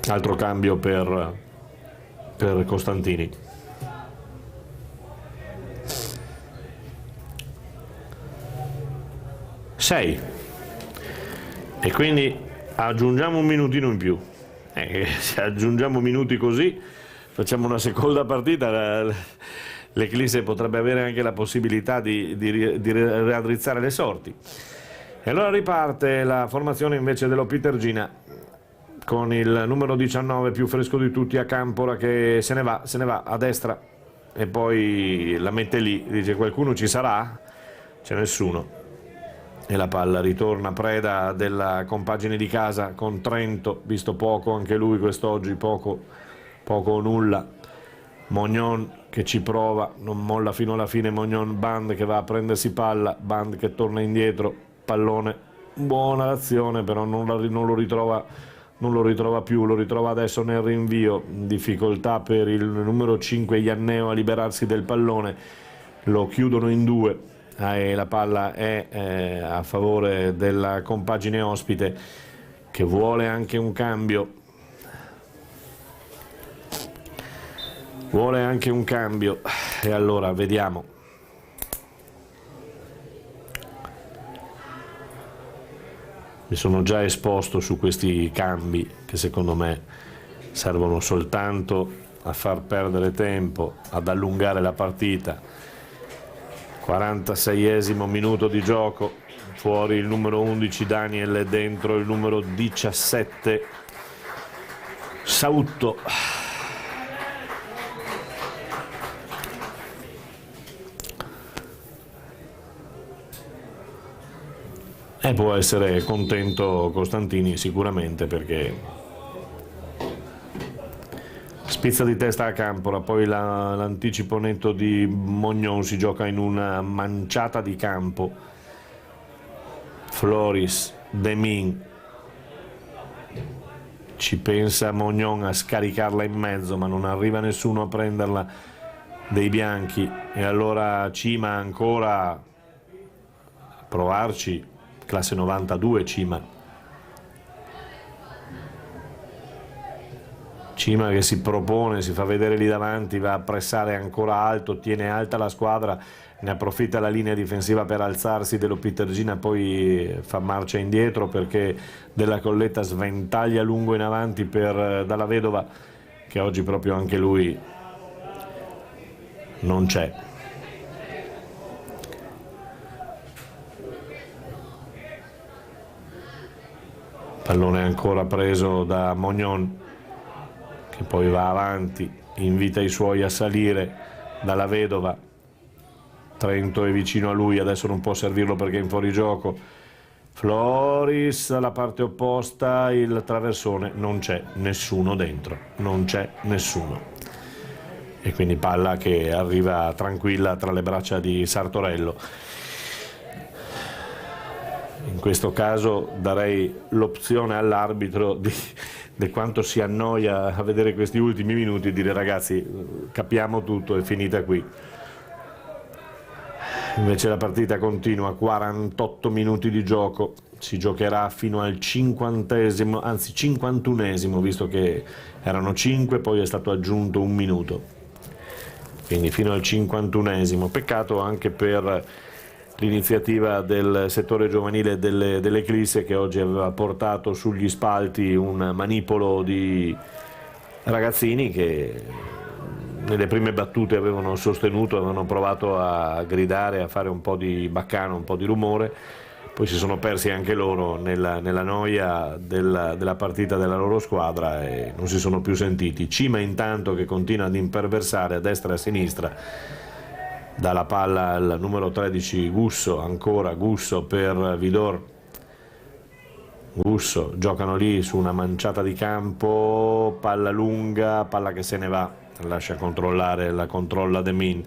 Altro cambio per Costantini. Sei. E quindi aggiungiamo un minutino in più. Se aggiungiamo minuti così, facciamo una seconda partita, l'Eclisse potrebbe avere anche la possibilità di raddrizzare le sorti. E allora riparte la formazione invece dello Pitergina, con il numero 19 più fresco di tutti a Campora, che se ne va a destra e poi la mette lì, dice: qualcuno ci sarà? C'è nessuno. E la palla ritorna preda della compagine di casa con Trento, visto poco anche lui quest'oggi, poco o nulla. Mognon che ci prova, non molla fino alla fine Mognon. Band che va a prendersi palla, Band che torna indietro, pallone, buona l'azione, però non lo ritrova più, lo ritrova adesso nel rinvio. Difficoltà per il numero 5 Ianneo a liberarsi del pallone, lo chiudono in due. E la palla è a favore della compagine ospite, che vuole anche un cambio. E allora vediamo. Mi sono già esposto su questi cambi che secondo me servono soltanto a far perdere tempo, ad allungare la partita. 46esimo minuto di gioco, fuori il numero 11 Daniel, dentro il numero 17 Sautto. E può essere contento Costantini sicuramente, perché spizza di testa a Campora, poi l'anticipo netto di Mognon, si gioca in una manciata di campo. Floris, Demin, ci pensa Mognon a scaricarla in mezzo, ma non arriva nessuno a prenderla dei bianchi, e allora Cima ancora a provarci, classe 92 Cima che si propone, si fa vedere lì davanti, va a pressare ancora alto, tiene alta la squadra, ne approfitta la linea difensiva per alzarsi dello Pitergina, poi fa marcia indietro perché Della Colletta sventaglia lungo in avanti per Dalla Vedova, che oggi proprio anche lui non c'è. Pallone ancora preso da Mognon, che poi va avanti, invita i suoi a salire. Dalla Vedova, Trento è vicino a lui, adesso non può servirlo perché è in fuorigioco. Floris alla parte opposta, il traversone, non c'è nessuno dentro, non c'è nessuno, e quindi palla che arriva tranquilla tra le braccia di Sartorello. In questo caso darei l'opzione all'arbitro di quanto si annoia a vedere questi ultimi minuti, e dire: ragazzi, capiamo tutto, è finita qui. Invece la partita continua, 48 minuti di gioco, si giocherà fino al 50esimo, anzi 51esimo, visto che erano 5, poi è stato aggiunto un minuto, quindi fino al 51esimo. Peccato anche per l'iniziativa del settore giovanile dell'Eclisse, che oggi aveva portato sugli spalti un manipolo di ragazzini che nelle prime battute avevano sostenuto, avevano provato a gridare, a fare un po' di baccano, un po' di rumore, poi si sono persi anche loro nella noia della partita della loro squadra e non si sono più sentiti. Cima intanto che continua ad imperversare a destra e a sinistra, dà la palla al numero 13 Gusso, ancora Gusso per Vidor. Gusso, giocano lì su una manciata di campo, palla lunga, palla che se ne va, lascia controllare, la controlla De Min,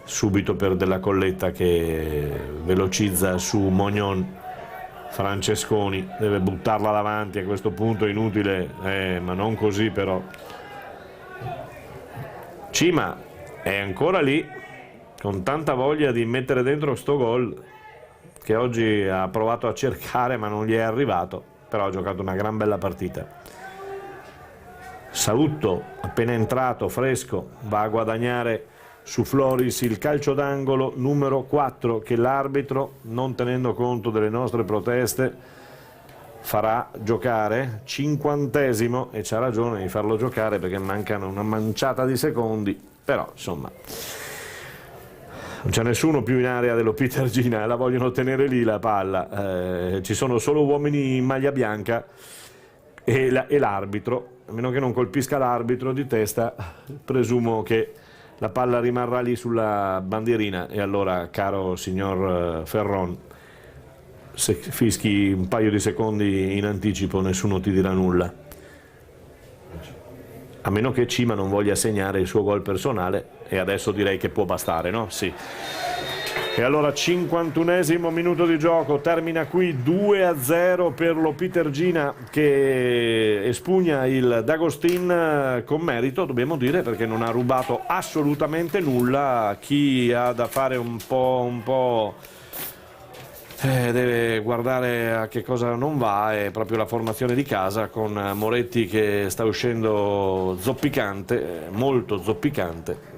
subito per Della Colletta che velocizza su Mognon. Francesconi deve buttarla davanti, a questo punto inutile, ma non così però. Cima è ancora lì con tanta voglia di mettere dentro sto gol, che oggi ha provato a cercare ma non gli è arrivato, però ha giocato una gran bella partita. Salutto, appena entrato, fresco, va a guadagnare su Floris il calcio d'angolo numero 4 che l'arbitro, non tenendo conto delle nostre proteste, farà giocare, 50esimo, e c'ha ragione di farlo giocare perché mancano una manciata di secondi, però insomma non c'è nessuno più in area dello Pitergina, la vogliono tenere lì la palla, ci sono solo uomini in maglia bianca e l'arbitro, a meno che non colpisca l'arbitro di testa, presumo che la palla rimarrà lì sulla bandierina e allora, caro signor Ferron, se fischi un paio di secondi in anticipo nessuno ti dirà nulla, a meno che Cima non voglia segnare il suo gol personale, e adesso direi che può bastare, no? Sì. E allora 51esimo minuto di gioco, termina qui 2-0 per lo Pitergina che espugna il D'Agostin con merito, dobbiamo dire, perché non ha rubato assolutamente nulla. Chi ha da fare un po' deve guardare a che cosa non va, è proprio la formazione di casa, con Moretti che sta uscendo zoppicante, molto zoppicante,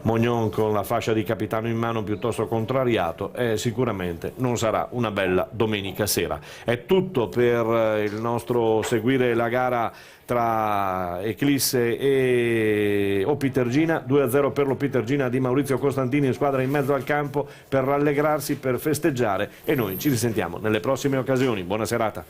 Mognon con la fascia di capitano in mano piuttosto contrariato, e sicuramente non sarà una bella domenica sera. È tutto per il nostro seguire la gara tra Eclisse e Pitergina, 2-0 per lo Pitergina di Maurizio Costantini in squadra in mezzo al campo per rallegrarsi, per festeggiare, e noi ci risentiamo nelle prossime occasioni. Buona serata.